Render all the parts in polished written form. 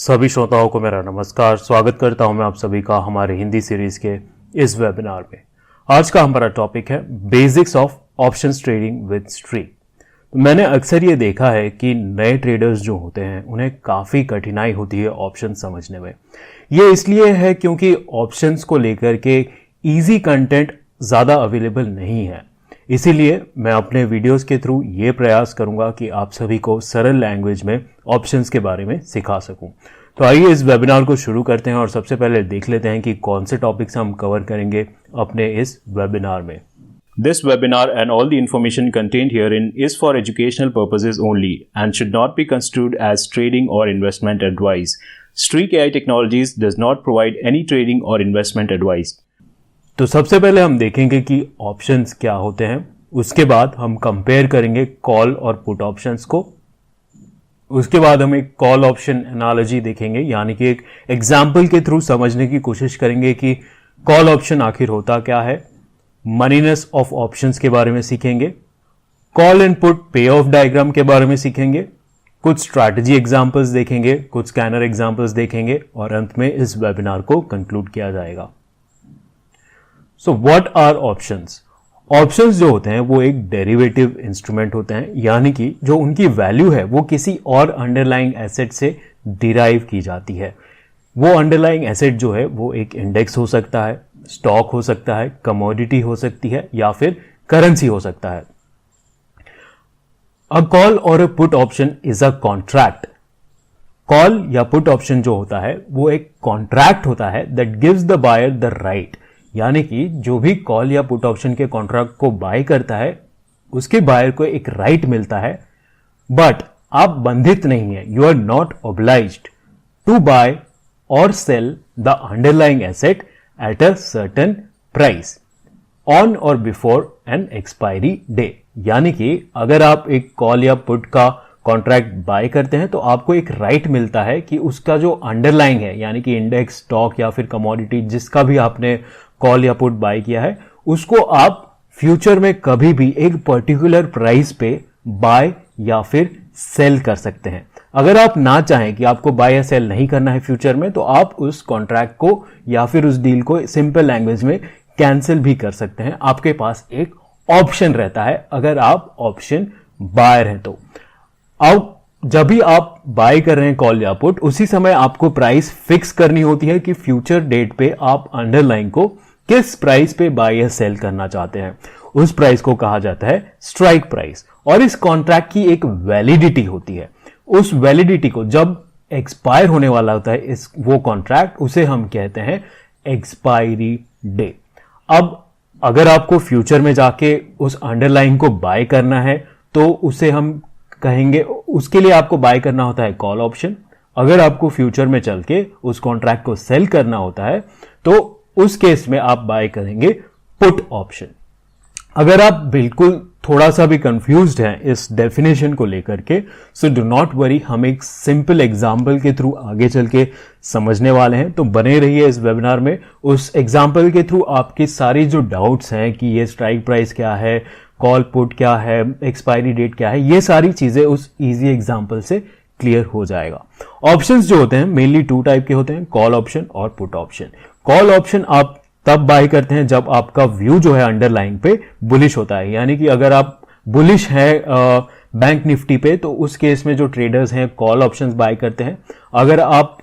सभी श्रोताओं को मेरा नमस्कार। स्वागत करता हूं मैं आप सभी का हमारे हिंदी सीरीज के इस वेबिनार में। आज का हमारा टॉपिक है basics of options trading with streak. तो मैंने अक्सर ये देखा है कि नए ट्रेडर्स जो होते हैं उन्हें काफ़ी कठिनाई होती है ऑप्शन समझने में। ये इसलिए है क्योंकि ऑप्शंस को लेकर के ईजी कंटेंट ज़्यादा अवेलेबल नहीं है। इसीलिए मैं अपने वीडियोस के थ्रू ये प्रयास करूंगा कि आप सभी को सरल लैंग्वेज में ऑप्शंस के बारे में सिखा सकूं। तो आइए इस वेबिनार को शुरू करते हैं और सबसे पहले देख लेते हैं कि कौन से टॉपिक्स हम कवर करेंगे अपने इस वेबिनार में। This webinar and all the information contained herein is for educational purposes only and should not be construed as trading or investment advice. Streak AI Technologies does not provide any trading or investment advice. तो सबसे पहले हम देखेंगे कि options क्या होते हैं, उसके बाद हम कंपेयर करेंगे कॉल और पुट ऑप्शंस को। उसके बाद हम एक कॉल ऑप्शन एनालॉजी देखेंगे, यानी कि एक एग्जाम्पल के थ्रू समझने की कोशिश करेंगे कि कॉल ऑप्शन आखिर होता क्या है। मनीनेस ऑफ ऑप्शंस के बारे में सीखेंगे, कॉल एंड पुट पे ऑफ डायग्राम के बारे में सीखेंगे, कुछ स्ट्रैटेजी एग्जांपल्स देखेंगे, कुछ स्कैनर एग्जांपल्स देखेंगे और अंत में इस वेबिनार को कंक्लूड किया जाएगा। So what are options? Options जो होते हैं वो एक डेरिवेटिव इंस्ट्रूमेंट होते हैं, यानी कि जो उनकी वैल्यू है वो किसी और अंडरलाइंग एसेट से डिराइव की जाती है। वो अंडरलाइंग एसेट जो है वो एक इंडेक्स हो सकता है, स्टॉक हो सकता है, कमोडिटी हो सकती है या फिर करेंसी हो सकता है। अ कॉल और a put option is a contract. Call या पुट ऑप्शन जो होता है वो एक कॉन्ट्रैक्ट होता है that gives the buyer the right, यानी कि जो भी कॉल या पुट ऑप्शन के कॉन्ट्रैक्ट को बाय करता है उसके बायर को एक राइट मिलता है, बट आप बंधित नहीं है। You are not obliged to buy or sell the underlying asset at a certain price on or before an expiry day। यानी कि अगर आप एक कॉल या पुट का कॉन्ट्रैक्ट बाय करते हैं तो आपको एक राइट मिलता है कि उसका जो अंडरलाइंग है, यानी कि इंडेक्स, स्टॉक या फिर कमोडिटी, जिसका भी आपने कॉल या पुट बाय किया है, उसको आप फ्यूचर में कभी भी एक पर्टिकुलर प्राइस पे बाय या फिर सेल कर सकते हैं। अगर आप ना चाहें कि आपको बाय या सेल नहीं करना है फ्यूचर में, तो आप उस कॉन्ट्रैक्ट को या फिर उस डील को सिंपल लैंग्वेज में कैंसिल भी कर सकते हैं। आपके पास एक ऑप्शन रहता है अगर आप ऑप्शन बायर हैं तो। अब जब भी आप बाय कर रहे हैं कॉल या पुट, उसी समय आपको प्राइस फिक्स करनी होती है कि फ्यूचर डेट पे आप अंडरलाइन को किस प्राइस पे बाय या सेल करना चाहते हैं। उस प्राइस को कहा जाता है स्ट्राइक प्राइस और इस कॉन्ट्रैक्ट की एक वैलिडिटी होती है। उस वैलिडिटी को जब एक्सपायर होने वाला होता है वो कॉन्ट्रैक्ट, उसे हम कहते हैं एक्सपायरी डे। अब अगर आपको फ्यूचर में जाके उस अंडरलाइन को बाय करना है तो उसे हम कहेंगे, उसके लिए आपको बाय करना होता है कॉल ऑप्शन। अगर आपको फ्यूचर में चल के उस कॉन्ट्रैक्ट को सेल करना होता है तो उस केस में आप बाय करेंगे पुट ऑप्शन। अगर आप बिल्कुल थोड़ा सा भी कंफ्यूज्ड हैं इस डेफिनेशन को लेकर के, सो डू नॉट वरी, हम एक सिंपल एग्जाम्पल के थ्रू आगे चल के समझने वाले हैं। तो बने रहिए इस वेबिनार में। उस एग्जाम्पल के थ्रू आपकी सारी जो डाउट्स हैं कि ये स्ट्राइक प्राइस क्या है, कॉल पुट क्या है, एक्सपायरी डेट क्या है, ये सारी चीजें उस इजी एग्जाम्पल से क्लियर हो जाएगा। ऑप्शंस जो होते हैं मेनली टू टाइप के होते हैं, कॉल ऑप्शन और पुट ऑप्शन। कॉल ऑप्शन आप तब बाय करते हैं जब आपका व्यू जो है अंडरलाइन पे बुलिश होता है, यानी कि अगर आप बुलिश है बैंक निफ्टी पे तो उस केस में जो ट्रेडर्स हैं कॉल ऑप्शंस बाय करते हैं। अगर आप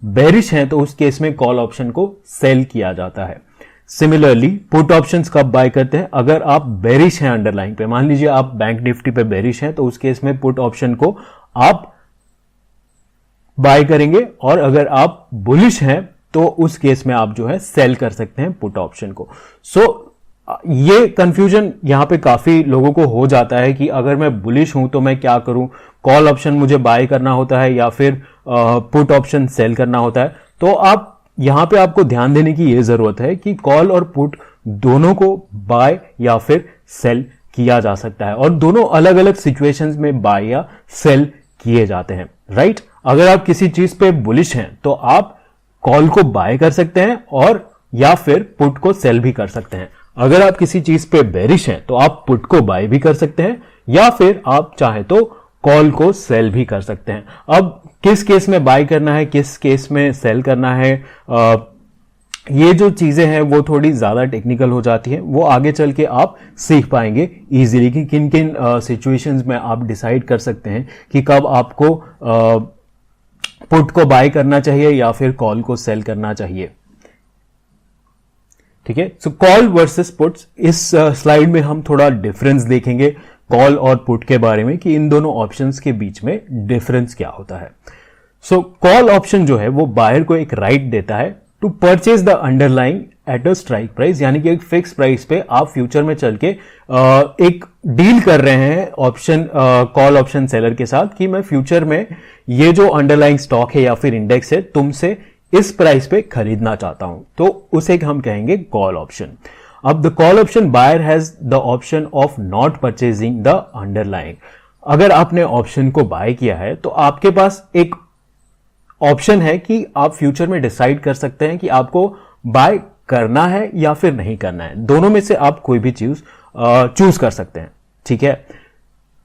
बेरिश हैं तो उस केस में कॉल ऑप्शन को सेल किया जाता है। सिमिलरली पुट ऑप्शंस कब बाय करते हैं? अगर आप बेरिश हैं अंडरलाइन पे, मान लीजिए आप बैंक निफ्टी पे बेरिश हैं तो उस केस में पुट ऑप्शन को आप बाय करेंगे, और अगर आप बुलिश हैं तो उस केस में आप जो है सेल कर सकते हैं पुट ऑप्शन को। ये कंफ्यूजन यहां पे काफी लोगों को हो जाता है कि अगर मैं बुलिश हूं तो मैं क्या करूं, कॉल ऑप्शन मुझे बाय करना होता है या फिर पुट ऑप्शन सेल करना होता है। तो आप यहां पे आपको ध्यान देने की ये जरूरत है कि कॉल और पुट दोनों को बाय या फिर सेल किया जा सकता है और दोनों अलग अलग सिचुएशंस में बाय या सेल किए जाते हैं, राइट। अगर आप किसी चीज पे बुलिश हैं तो आप कॉल को बाय कर सकते हैं और या फिर पुट को सेल भी कर सकते हैं। अगर आप किसी चीज पे बेरिश हैं तो आप पुट को बाय भी कर सकते हैं या फिर आप चाहे तो कॉल को सेल भी कर सकते हैं। अब किस केस में बाय करना है, किस केस में सेल करना है, ये जो चीजें हैं वो थोड़ी ज्यादा टेक्निकल हो जाती हैं, वो आगे चल के आप सीख पाएंगे इजीली कि किन किन सिचुएशंस में आप डिसाइड कर सकते हैं कि कब आपको पुट को बाय करना चाहिए या फिर कॉल को सेल करना चाहिए। ठीक है, सो कॉल वर्सेस पुट्स, इस स्लाइड में हम थोड़ा डिफरेंस देखेंगे कॉल और पुट के बारे में कि इन दोनों ऑप्शंस के बीच में डिफरेंस क्या होता है। सो कॉल ऑप्शन जो है वो बायर को एक राइट देता है to purchase the underlying at a strike price, यानी कि एक फिक्स प्राइस पे आप फ्यूचर में चल के एक डील कर रहे हैं ऑप्शन कॉल ऑप्शन सेलर के साथ कि मैं फ्यूचर में ये जो अंडरलाइंग स्टॉक है या फिर इंडेक्स है तुमसे इस प्राइस पे खरीदना चाहता हूं, तो उसे हम कहेंगे कॉल ऑप्शन। अब the call option buyer has the option of not purchasing the underlying. अगर आपने ऑप्शन को बाय किया है तो आपके पास एक ऑप्शन है कि आप फ्यूचर में डिसाइड कर सकते हैं कि आपको बाय करना है या फिर नहीं करना है, दोनों में से आप कोई भी चूज कर सकते हैं। ठीक है,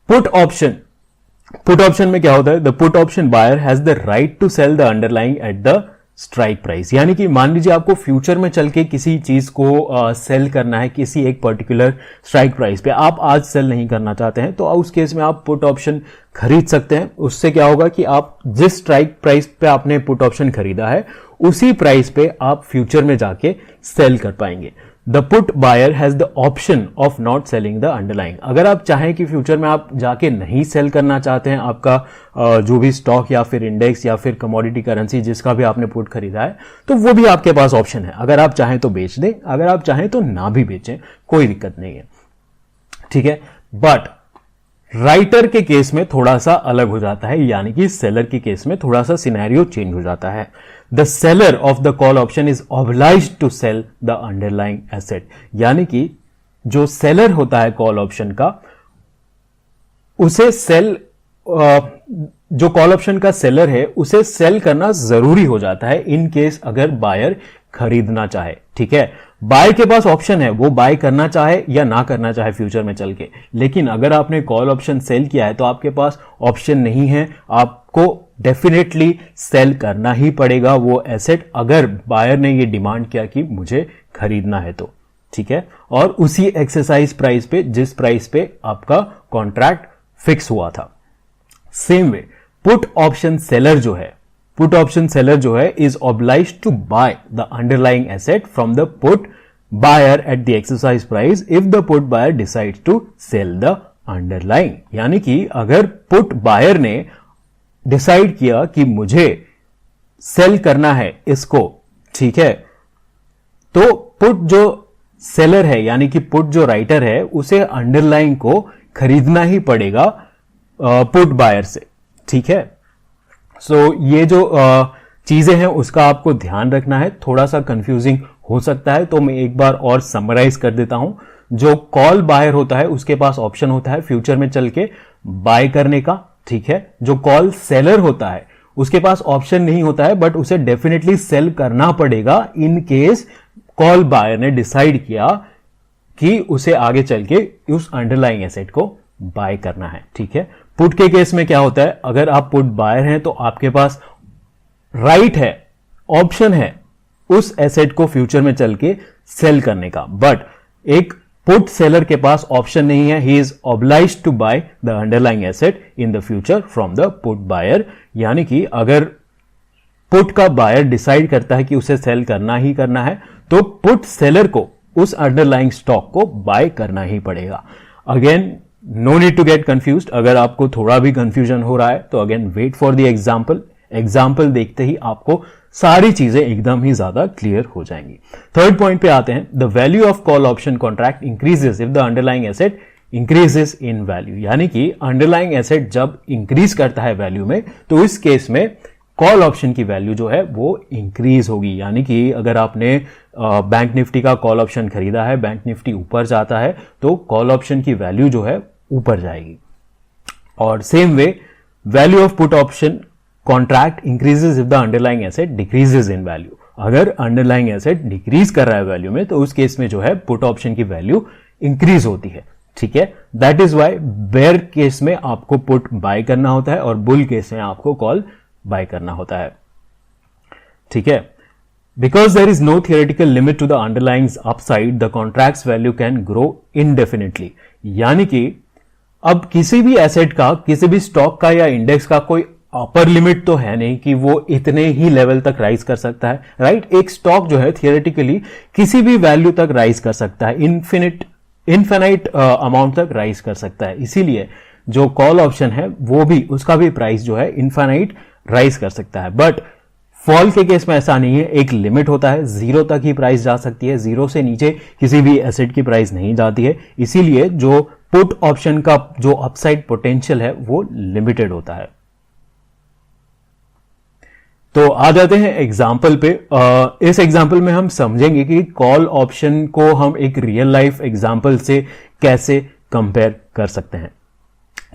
पुट ऑप्शन में क्या होता है, the put option buyer has the right to sell the underlying at the strike price, यानी कि मान लीजिए आपको फ्यूचर में चल के किसी चीज को सेल करना है किसी एक पर्टिकुलर स्ट्राइक प्राइस पे, आप आज सेल नहीं करना चाहते हैं तो उस केस में आप पुट ऑप्शन खरीद सकते हैं। उससे क्या होगा कि आप जिस स्ट्राइक प्राइस पे आपने पुट ऑप्शन खरीदा है उसी प्राइस पे आप फ्यूचर में जाके सेल कर पाएंगे। The put buyer has the option of not selling the underlying. अगर आप चाहें कि फ्यूचर में आप जाके नहीं सेल करना चाहते हैं आपका जो भी स्टॉक या फिर इंडेक्स या फिर कमोडिटी करेंसी जिसका भी आपने पुट खरीदा है, तो वो भी आपके पास ऑप्शन है। अगर आप चाहें तो बेच दें, अगर आप चाहें तो ना भी बेचें, कोई दिक्कत नहीं है। ठीक है, बट राइटर के केस में थोड़ा सा अलग हो जाता है, यानी कि सेलर के केस में थोड़ा सा सिनेरियो चेंज हो जाता है। The seller of the call option is obliged to sell the underlying asset, यानी कि जो सेलर होता है कॉल ऑप्शन का, उसे जो कॉल ऑप्शन का सेलर है उसे सेल करना जरूरी हो जाता है इन केस अगर बायर खरीदना चाहे। ठीक है, बाय के पास ऑप्शन है, वो बाय करना चाहे या ना करना चाहे फ्यूचर में चल के, लेकिन अगर आपने कॉल ऑप्शन सेल किया है तो आपके पास ऑप्शन नहीं है, आपको डेफिनेटली सेल करना ही पड़ेगा वो एसेट अगर बायर ने ये डिमांड किया कि मुझे खरीदना है तो। ठीक है, और उसी एक्सरसाइज प्राइस पे जिस प्राइस पे आपका कॉन्ट्रैक्ट फिक्स हुआ था। Same way put option seller जो है is obliged to buy the underlying asset from the put buyer at the exercise price if the put buyer decides to sell the underlying, यानी कि अगर put buyer ने decide किया कि मुझे cell करना है इसको, ठीक है, तो पुट जो सेलर है यानी कि पुट जो राइटर है उसे अंडरलाइंग को खरीदना ही पड़ेगा पुट बायर से। ठीक है, सो ये जो चीजें हैं उसका आपको ध्यान रखना है, थोड़ा सा कंफ्यूजिंग हो सकता है, तो मैं एक बार और समराइज कर देता हूं। जो कॉल बायर होता है उसके पास ऑप्शन होता है फ्यूचर में चल के बाय करने का। ठीक है, जो कॉल सेलर होता है उसके पास ऑप्शन नहीं होता है, बट उसे डेफिनेटली सेल करना पड़ेगा इन केस कॉल बायर ने डिसाइड किया कि उसे आगे चल के उस अंडरलाइंग एसेट को बाय करना है। ठीक है, पुट के केस में क्या होता है, अगर आप पुट बायर हैं तो आपके पास राइट है, ऑप्शन है उस एसेट को फ्यूचर में चल के सेल करने का, बट एक पुट सेलर के पास ऑप्शन नहीं है, he is obliged to buy the underlying asset in the future from the put buyer, यानी कि अगर पुट का बायर डिसाइड करता है कि उसे सेल करना ही करना है तो पुट सेलर को उस अंडरलाइंग स्टॉक को बाय करना ही पड़ेगा। Again no need to get confused, अगर आपको थोड़ा भी कंफ्यूजन हो रहा है तो again wait for the example देखते ही आपको सारी चीजें एकदम ही ज्यादा क्लियर हो जाएंगी। थर्ड पॉइंट पे आते हैं, the value of call option contract increases if the underlying asset increases in value, यानी कि अंडरलाइंग एसेट जब इंक्रीज करता है वैल्यू में तो इस केस में कॉल ऑप्शन की वैल्यू जो है वो इंक्रीज होगी, यानी कि अगर आपने बैंक निफ्टी का कॉल ऑप्शन खरीदा है, बैंक निफ्टी ऊपर जाता है तो कॉल ऑप्शन की वैल्यू जो है ऊपर जाएगी। और same way value of put option contract increases if the underlying asset decreases in value, अगर अंडरलाइंग एसेट डिक्रीज कर रहा है वैल्यू में तो उस केस में जो है पुट ऑप्शन की वैल्यू इंक्रीज होती है। ठीक है, that is why bear case में आपको पुट बाय करना होता है और बुल केस में आपको कॉल बाय करना होता है। ठीक है, because there is no theoretical limit to the underlying upside, the contracts value can grow indefinitely. यानी कि अब किसी भी एसेट का, किसी भी स्टॉक का या इंडेक्स का कोई अपर लिमिट तो है नहीं कि वो इतने ही लेवल तक राइज कर सकता है, राइट। एक स्टॉक जो है थियोरेटिकली किसी भी वैल्यू तक राइज कर सकता है, इनफिनाइट अमाउंट तक राइज कर सकता है। इसीलिए जो कॉल ऑप्शन है वो भी, उसका भी प्राइस जो है इनफिनाइट राइज कर सकता है। बट फॉल के केस में ऐसा नहीं है, एक लिमिट होता है, 0 तक ही प्राइस जा सकती है, 0 से नीचे किसी भी एसेट की प्राइस नहीं जाती है। इसीलिए जो पुट ऑप्शन का जो अपसाइड पोटेंशियल है वो लिमिटेड होता है। तो आ जाते हैं एग्जाम्पल पे। इस एग्जाम्पल में हम समझेंगे कि कॉल ऑप्शन को हम एक रियल लाइफ एग्जाम्पल से कैसे कंपेयर कर सकते हैं।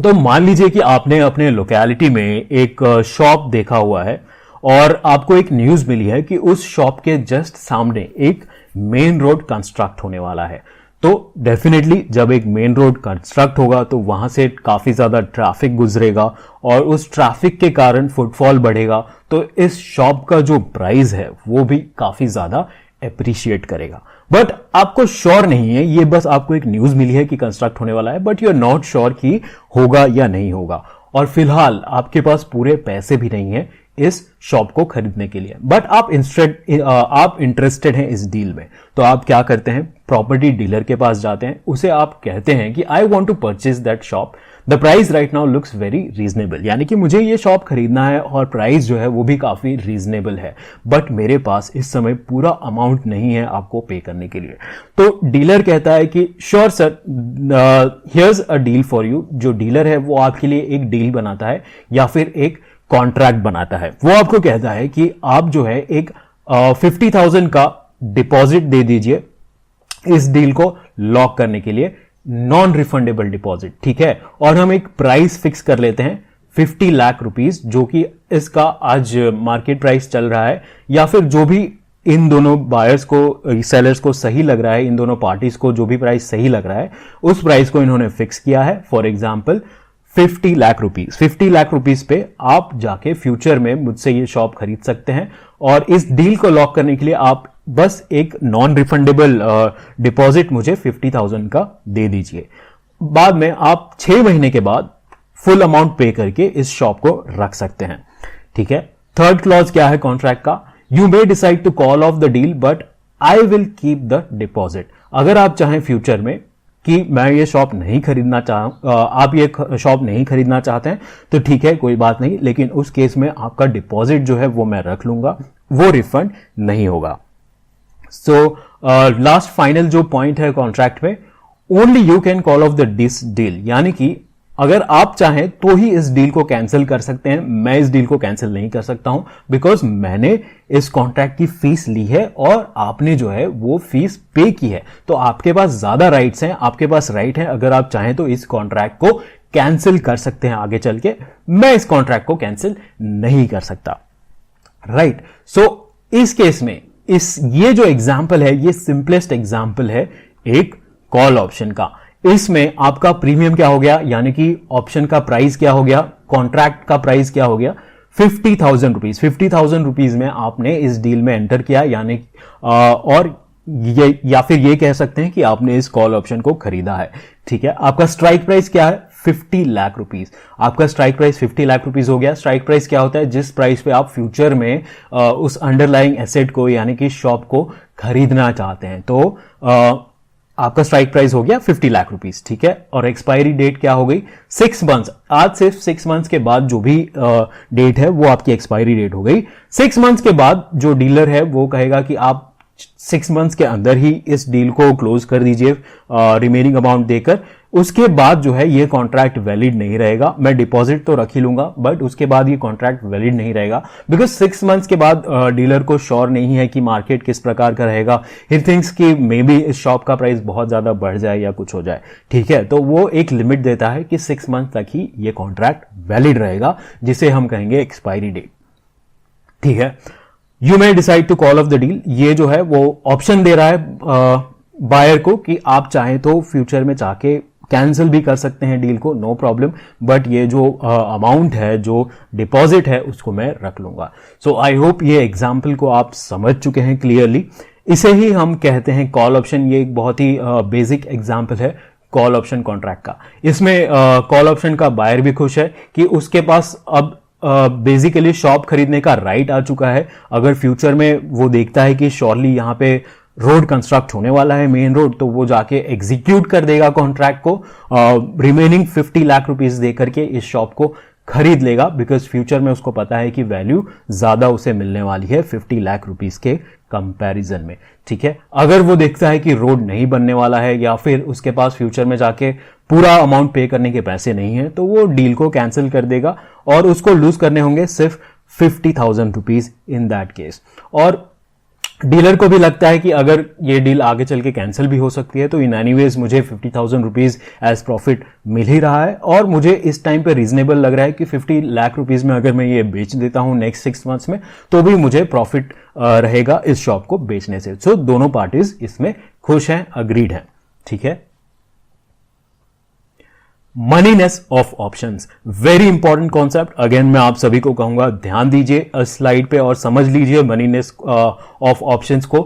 तो मान लीजिए कि आपने अपने लोकेलिटी में एक शॉप देखा हुआ है और आपको एक न्यूज मिली है कि उस शॉप के जस्ट सामने एक मेन रोड कंस्ट्रक्ट होने वाला है। तो डेफिनेटली जब एक मेन रोड कंस्ट्रक्ट होगा तो वहां से काफी ज्यादा ट्रैफिक गुजरेगा और उस ट्रैफिक के कारण फुटफॉल बढ़ेगा, तो इस शॉप का जो प्राइस है वो भी काफी ज्यादा एप्रिशिएट करेगा। बट आपको श्योर नहीं है, ये बस आपको एक न्यूज मिली है कि कंस्ट्रक्ट होने वाला है, but you are not sure कि होगा या नहीं होगा, और फिलहाल आपके पास पूरे पैसे भी नहीं है इस शॉप को खरीदने के लिए। बट आप इंटरेस्टेड हैं इस डील में, तो आप क्या करते हैं, प्रॉपर्टी डीलर के पास जाते हैं, उसे आप कहते हैं कि I want to purchase that shop, the price right now looks very reasonable. यानी कि मुझे ये शॉप खरीदना है और प्राइस जो है वो भी काफी रीजनेबल है, बट मेरे पास इस समय पूरा अमाउंट नहीं है आपको पे करने के लिए। तो डीलर कहता है कि sure sir, here's a deal for you. जो डीलर है वो आपके लिए एक डील बनाता है या फिर एक कॉन्ट्रैक्ट बनाता है। वो आपको कहता है कि आप जो है एक 50,000 का डिपॉजिट दे दीजिए इस डील को लॉक करने के लिए, नॉन रिफंडेबल डिपॉजिट, ठीक है। और हम एक प्राइस फिक्स कर लेते हैं 50 लाख रुपीस, जो कि इसका आज मार्केट प्राइस चल रहा है, या फिर जो भी इन दोनों बायर्स को, सेलर्स को सही लग रहा है, इन दोनों पार्टीज को जो भी प्राइस सही लग रहा है उस प्राइस को इन्होंने फिक्स किया है। For example 50 lakh rupees. 50 lakh rupees पे आप जाके फ्यूचर में मुझसे ये शॉप खरीद सकते हैं, और इस डील को लॉक करने के लिए आप बस एक नॉन रिफंडेबल डिपॉजिट मुझे 50,000 का दे दीजिए। बाद में आप 6 महीने के बाद फुल अमाउंट पे करके इस शॉप को रख सकते हैं, ठीक है। थर्ड क्लॉज क्या है कॉन्ट्रैक्ट का, you may decide to call off the deal but I will keep the deposit. अगर आप चाहें फ्यूचर में कि मैं ये शॉप नहीं खरीदना आप ये शॉप नहीं खरीदना चाहते हैं तो ठीक है, कोई बात नहीं, लेकिन उस केस में आपका डिपॉजिट जो है वो मैं रख लूंगा, वो रिफंड नहीं होगा। सो लास्ट फाइनल जो पॉइंट है कॉन्ट्रैक्ट में, only you can call off the this deal. यानी कि अगर आप चाहें तो ही इस डील को कैंसिल कर सकते हैं, मैं इस डील को कैंसिल नहीं कर सकता हूं, बिकॉज मैंने इस कॉन्ट्रैक्ट की फीस ली है और आपने जो है वो फीस पे की है। तो आपके पास ज्यादा राइट्स हैं, आपके पास राइट है, अगर आप चाहें तो इस कॉन्ट्रैक्ट को कैंसिल कर सकते हैं आगे चल के। मैं इस कॉन्ट्रैक्ट को कैंसिल नहीं कर सकता, राइट। सो इस केस में ये जो एग्जाम्पल है, ये सिंपलेस्ट एग्जाम्पल है एक कॉल ऑप्शन का। इसमें आपका प्रीमियम क्या हो गया, यानी कि ऑप्शन का प्राइस क्या हो गया, कॉन्ट्रैक्ट का प्राइस क्या हो गया, 50,000 रुपीज। 50,000 रुपीज में आपने इस डील में एंटर किया, यानी और ये, या फिर ये कह सकते हैं कि आपने इस कॉल ऑप्शन को खरीदा है, ठीक है। आपका स्ट्राइक प्राइस क्या है, 50 लाख रुपीज। आपका स्ट्राइक प्राइस 50 लाख रुपीज हो गया। स्ट्राइक प्राइस क्या होता है, जिस प्राइस पे आप फ्यूचर में उस अंडरलाइंग एसेट को यानी कि शॉप को खरीदना चाहते हैं। तो आपका स्ट्राइक प्राइस हो गया 50 लाख रुपीस, ठीक है। और एक्सपायरी डेट क्या हो गई, 6 मंथ्स। आज से 6 मंथ्स के बाद जो भी डेट है वो आपकी एक्सपायरी डेट हो गई। 6 मंथ्स के बाद जो डीलर है वो कहेगा कि आप 6 मंथ्स के अंदर ही इस डील को क्लोज कर दीजिए रिमेनिंग अमाउंट देकर। उसके बाद जो है ये कॉन्ट्रैक्ट वैलिड नहीं रहेगा। मैं डिपॉजिट तो रख ही लूंगा, बट उसके बाद ये कॉन्ट्रैक्ट वैलिड नहीं रहेगा, बिकॉज 6 मंथ्स के बाद डीलर को श्योर नहीं है कि मार्केट किस प्रकार का रहेगा। ही थिंक्स कि मे बी इस शॉप का प्राइस बहुत ज्यादा बढ़ जाए या कुछ हो जाए, ठीक है। तो वो एक लिमिट देता है कि 6 मंथ तक ही ये कॉन्ट्रैक्ट वैलिड रहेगा, जिसे हम कहेंगे एक्सपायरी डेट, ठीक है। You may decide to call off the deal, ये जो है वो ऑप्शन दे रहा है बायर को कि आप चाहें तो फ्यूचर में चाहे कैंसिल भी कर सकते हैं डील को, नो प्रॉब्लम, बट ये जो अमाउंट है, जो डिपॉजिट है, उसको मैं रख लूंगा। सो आई होप ये एग्जाम्पल को आप समझ चुके हैं क्लियरली। इसे ही हम कहते हैं कॉल ऑप्शन। ये एक बहुत ही बेसिक एग्जाम्पल है कॉल ऑप्शन कॉन्ट्रैक्ट का। इसमें कॉल ऑप्शन का बायर भी खुश है कि उसके पास अब बेसिकली शॉप खरीदने का राइट आ चुका है। अगर फ्यूचर में वो देखता है कि श्योरली यहाँ पे रोड कंस्ट्रक्ट होने वाला है, मेन रोड, तो वो जाके एग्जीक्यूट कर देगा कॉन्ट्रैक्ट को, रिमेनिंग 50 लाख रुपीस दे करके इस शॉप को खरीद लेगा, बिकॉज फ्यूचर में उसको पता है कि वैल्यू ज्यादा उसे मिलने वाली है 50 लाख रुपीस के कंपैरिजन में। ठीक है, अगर वो देखता है कि रोड नहीं बनने वाला है या फिर उसके पास फ्यूचर में जाके पूरा अमाउंट पे करने के पैसे नहीं है, तो वो डील को कैंसिल कर देगा और उसको लूज करने होंगे सिर्फ 50,000 रुपीज इन दैट केस। और डीलर को भी लगता है कि अगर ये डील आगे चल के कैंसिल भी हो सकती है, तो इन एनीवेज मुझे 50,000 रुपीज एज प्रॉफिट मिल ही रहा है और मुझे इस टाइम पे रीजनेबल लग रहा है कि 50 लाख रुपीज में अगर मैं ये बेच देता हूं नेक्स्ट 6 मंथ्स में, तो भी मुझे प्रॉफिट रहेगा इस शॉप को बेचने से। सो दोनों पार्टीज इसमें खुश हैं, अग्रीड हैं। ठीक है, moneyness of options, very important concept. Again मैं आप सभी को कहूंगा ध्यान दीजिए स्लाइड पे और समझ लीजिए मनीनेस ऑफ ऑप्शंस को।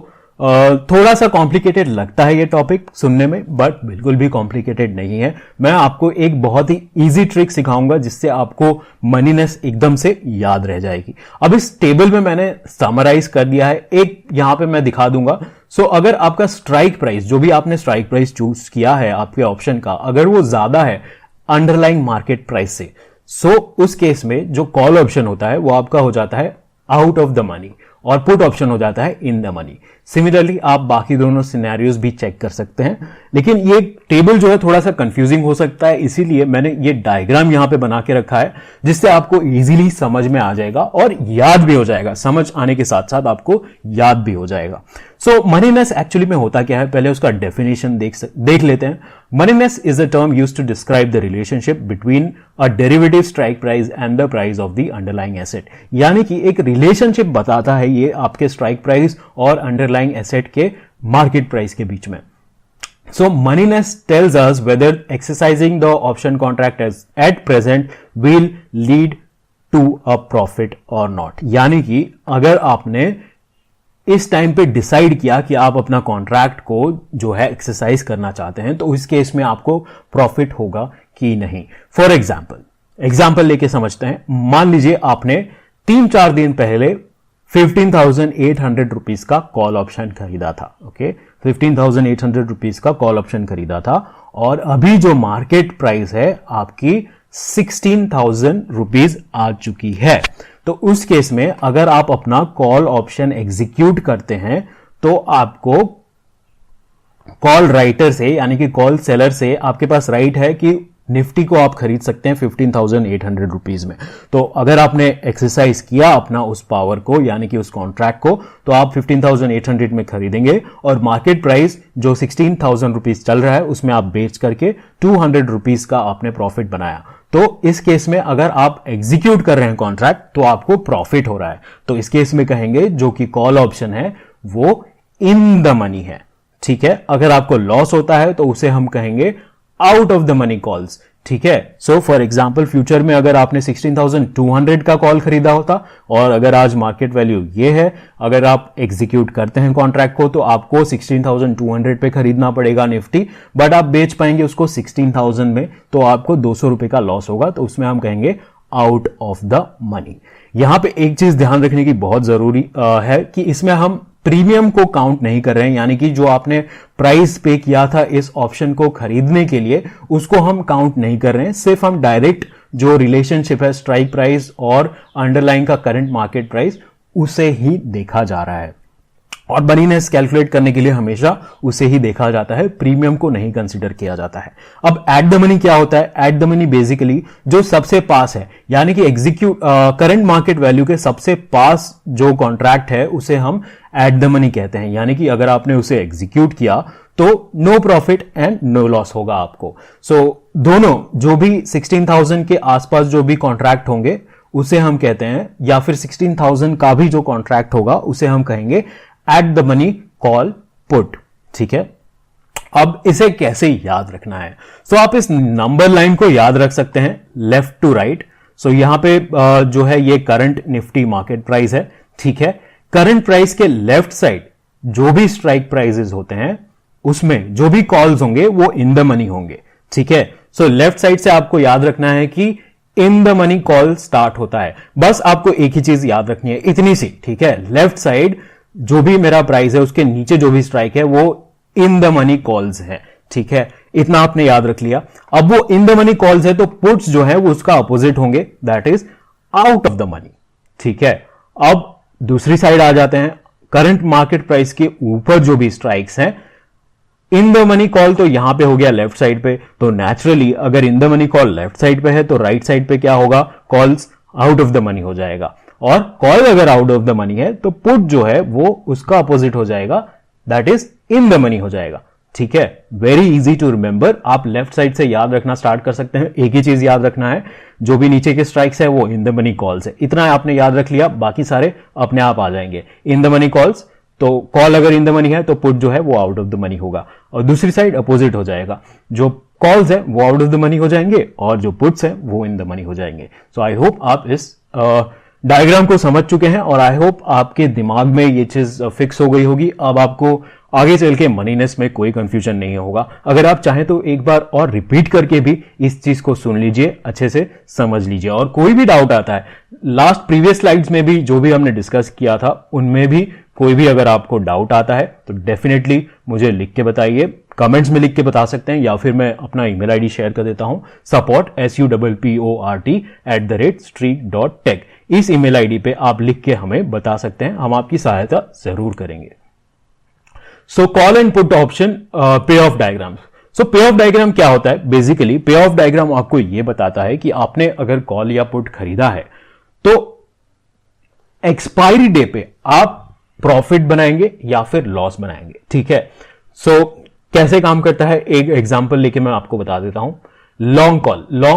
थोड़ा सा कॉम्प्लिकेटेड लगता है ये टॉपिक सुनने में, बट बिल्कुल भी कॉम्प्लिकेटेड नहीं है। मैं आपको एक बहुत ही इजी ट्रिक सिखाऊंगा जिससे आपको मनीनेस एकदम से याद रह जाएगी। अब इस टेबल में मैंने समराइज कर दिया है, एक यहां पे मैं दिखा दूंगा। सो अगर आपका स्ट्राइक प्राइस, जो भी आपने स्ट्राइक प्राइस चूज किया है आपके ऑप्शन का, अगर वो ज्यादा है अंडरलाइंग मार्केट प्राइस से, सो उस केस में जो कॉल ऑप्शन होता है वो आपका हो जाता है आउट ऑफ द मनी और पुट ऑप्शन हो जाता है इन द मनी। सिमिलरली आप बाकी दोनों सिनेरियोज भी चेक कर सकते हैं, लेकिन ये टेबल जो है थोड़ा सा कंफ्यूजिंग हो सकता है, इसीलिए मैंने ये डायग्राम यहां पे बना के रखा है जिससे आपको इजीली समझ में आ जाएगा और याद भी हो जाएगा। समझ आने के साथ साथ आपको याद भी हो जाएगा। सो मनीनेस एक्चुअली में होता क्या है, पहले उसका डेफिनेशन देख लेते हैं। Moneyness is a term used to describe the relationship between a derivative strike price and the price of the underlying asset. यानी कि एक रिलेशनशिप बताता है ये आपके स्ट्राइक प्राइस और अंडरलाइंग एसेट के मार्केट प्राइस के बीच में। So moneyness tells us whether exercising the option contract as at present will lead to a profit or not। यानी कि अगर आपने इस टाइम पे डिसाइड किया कि आप अपना कॉन्ट्रैक्ट को जो है एक्सरसाइज करना चाहते हैं, तो इस केस में आपको प्रॉफिट होगा कि नहीं। फॉर एग्जाम्पल लेके समझते हैं। मान लीजिए आपने 3-4 दिन पहले 15,800 रुपीज का कॉल ऑप्शन खरीदा था। ओके, 15,800 रुपीज का कॉल ऑप्शन खरीदा था और अभी जो मार्केट प्राइस है आपकी 16,000 रुपीज आ चुकी है। तो उस केस में अगर आप अपना कॉल ऑप्शन एग्जीक्यूट करते हैं तो आपको कॉल राइटर से, यानी कि कॉल सेलर से, आपके पास राइट है कि निफ्टी को आप खरीद सकते हैं 15,800 रुपीज में। तो अगर आपने एक्सरसाइज किया अपना उस पावर को, यानी कि उस कॉन्ट्रैक्ट को, तो आप 15,800 में खरीदेंगे और मार्केट प्राइस जो 16,000 रुपीज चल रहा है उसमें आप बेच करके 200 रुपीज का आपने प्रॉफिट बनाया। तो इस केस में अगर आप एग्जीक्यूट कर रहे हैं कॉन्ट्रैक्ट तो आपको प्रॉफिट हो रहा है। तो इस केस में कहेंगे जो कि कॉल ऑप्शन है वो इन द मनी है। ठीक है, अगर आपको लॉस होता है तो उसे हम कहेंगे out of the money calls. ठीक है, सो फॉर एग्जांपल फ्यूचर में अगर आपने 16,200 का कॉल खरीदा होता और अगर आज मार्केट वैल्यू ये है, अगर आप एग्जीक्यूट करते हैं कॉन्ट्रैक्ट को तो आपको 16,200 पे खरीदना पड़ेगा निफ्टी, बट आप बेच पाएंगे उसको 16,000 में, तो आपको 200 रुपए का लॉस होगा। तो उसमें हम कहेंगे आउट ऑफ द मनी। यहां पे एक चीज ध्यान रखने की बहुत जरूरी है कि इसमें हम प्रीमियम को काउंट नहीं कर रहे हैं, यानी कि जो आपने प्राइस पे किया था इस ऑप्शन को खरीदने के लिए उसको हम काउंट नहीं कर रहे हैं। सिर्फ हम डायरेक्ट जो रिलेशनशिप है स्ट्राइक प्राइस और अंडरलाइन का करंट मार्केट प्राइस उसे ही देखा जा रहा है। और मनीनेस कैलकुलेट करने के लिए हमेशा उसे ही देखा जाता है, प्रीमियम को नहीं कंसीडर किया जाता है। अब एट द मनी क्या होता है? एट द मनी बेसिकली जो सबसे पास है, यानी कि एग्जीक्यूट करंट मार्केट वैल्यू के सबसे पास जो कॉन्ट्रैक्ट है उसे हम एट द मनी कहते हैं। यानी कि अगर आपने उसे एग्जीक्यूट किया तो no profit and no loss होगा आपको। सो दोनों जो भी 16,000 के आसपास जो भी कॉन्ट्रैक्ट होंगे उसे हम कहते हैं, या फिर 16,000 का भी जो कॉन्ट्रैक्ट होगा उसे हम कहेंगे eight the money call put. ठीक है, अब इसे कैसे याद रखना है? सो आप इस नंबर लाइन को याद रख सकते हैं लेफ्ट टू राइट। सो यहां पे जो है ये करंट निफ्टी मार्केट प्राइस है, ठीक है। करंट प्राइस के लेफ्ट साइड जो भी स्ट्राइक प्राइसेस होते हैं उसमें जो भी कॉल्स होंगे वो इन द मनी होंगे, ठीक है। सो लेफ्ट साइड से आपको याद रखना है कि in the money call start होता है। बस आपको एक ही चीज याद रखनी है, इतनी सी, ठीक है। लेफ्ट साइड जो भी मेरा प्राइस है उसके नीचे जो भी स्ट्राइक है वो इन द मनी कॉल्स है, ठीक है। इतना आपने याद रख लिया। अब वो इन द मनी कॉल्स है तो पुट्स जो है वो उसका अपोजिट होंगे, that is out of the money, ठीक है। अब दूसरी साइड आ जाते हैं। करंट मार्केट प्राइस के ऊपर जो भी स्ट्राइक्स हैं, इन द मनी कॉल तो यहां पे हो गया लेफ्ट साइड पे, तो नेचुरली अगर इन the money call left side पे है तो राइट साइड पे क्या होगा? Calls out of the money हो जाएगा। और कॉल अगर आउट ऑफ द मनी है तो पुट जो है वो उसका अपोजिट हो जाएगा, that is in the money हो जाएगा, ठीक है। Very easy to remember. आप लेफ्ट साइड से याद रखना स्टार्ट कर सकते हैं। एक ही चीज याद रखना है, जो भी नीचे के स्ट्राइक्स है वो इन द मनी कॉल्स है। इतना आपने याद रख लिया, बाकी सारे अपने आप आ जाएंगे। इन द मनी कॉल्स, तो कॉल अगर इन द मनी है तो पुट जो है वो आउट ऑफ द मनी होगा, और दूसरी साइड अपोजिट हो जाएगा। जो कॉल्स है वो आउट ऑफ द मनी हो जाएंगे और जो पुट्स है वो इन द मनी हो जाएंगे। सो आई होप आप इस डायग्राम को समझ चुके हैं और आई होप आपके दिमाग में ये चीज फिक्स हो गई होगी। अब आपको आगे चल के मनीनेस में कोई कंफ्यूजन नहीं होगा। अगर आप चाहें तो एक बार और रिपीट करके भी इस चीज को सुन लीजिए, अच्छे से समझ लीजिए। और कोई भी डाउट आता है, लास्ट प्रीवियस स्लाइड्स में भी जो भी हमने डिस्कस किया था उनमें भी कोई भी अगर आपको डाउट आता है तो डेफिनेटली मुझे लिख के बताइए, कमेंट्स में लिख के बता सकते हैं, या फिर मैं अपना ईमेल आईडी शेयर कर देता हूं, support@street.tech। इस ईमेल आईडी पे आप लिख के हमें बता सकते हैं, हम आपकी सहायता जरूर करेंगे। सो कॉल एंड पुट ऑप्शन पे ऑफ डायग्राम्स। सो पे ऑफ डायग्राम क्या होता है? बेसिकली पे ऑफ डायग्राम आपको यह बताता है कि आपने अगर कॉल या पुट खरीदा है तो एक्सपायरी डे पे आप प्रॉफिट बनाएंगे या फिर लॉस बनाएंगे, ठीक है। सो कैसे काम करता है एक एग्जांपल लेके मैं आपको बता देता हूं। लॉन्ग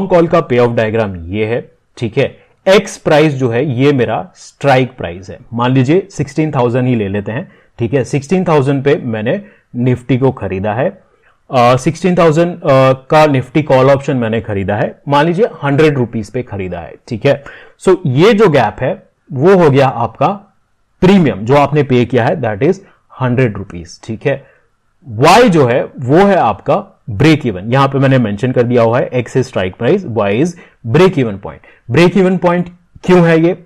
कॉल का पे ऑफ डायग्राम ये है, ठीक है। एक्स प्राइस जो है ये मेरा स्ट्राइक प्राइस है, मान लीजिए 16,000 ही ले लेते हैं, ठीक है। 16,000 पे मैंने निफ्टी को खरीदा है। 16,000 का निफ्टी कॉल ऑप्शन मैंने खरीदा है, मान लीजिए 100 रुपीज पे खरीदा है, ठीक है। सो ये जो गैप है वो हो गया आपका प्रीमियम जो आपने पे किया है, दैट इज 100 रुपीज, ठीक है। वाई जो है वो है आपका ब्रेक इवन, यहां पे मैंने मेंशन कर दिया हुआ है X is strike price, Y is break even point. Break even point क्यों है ये?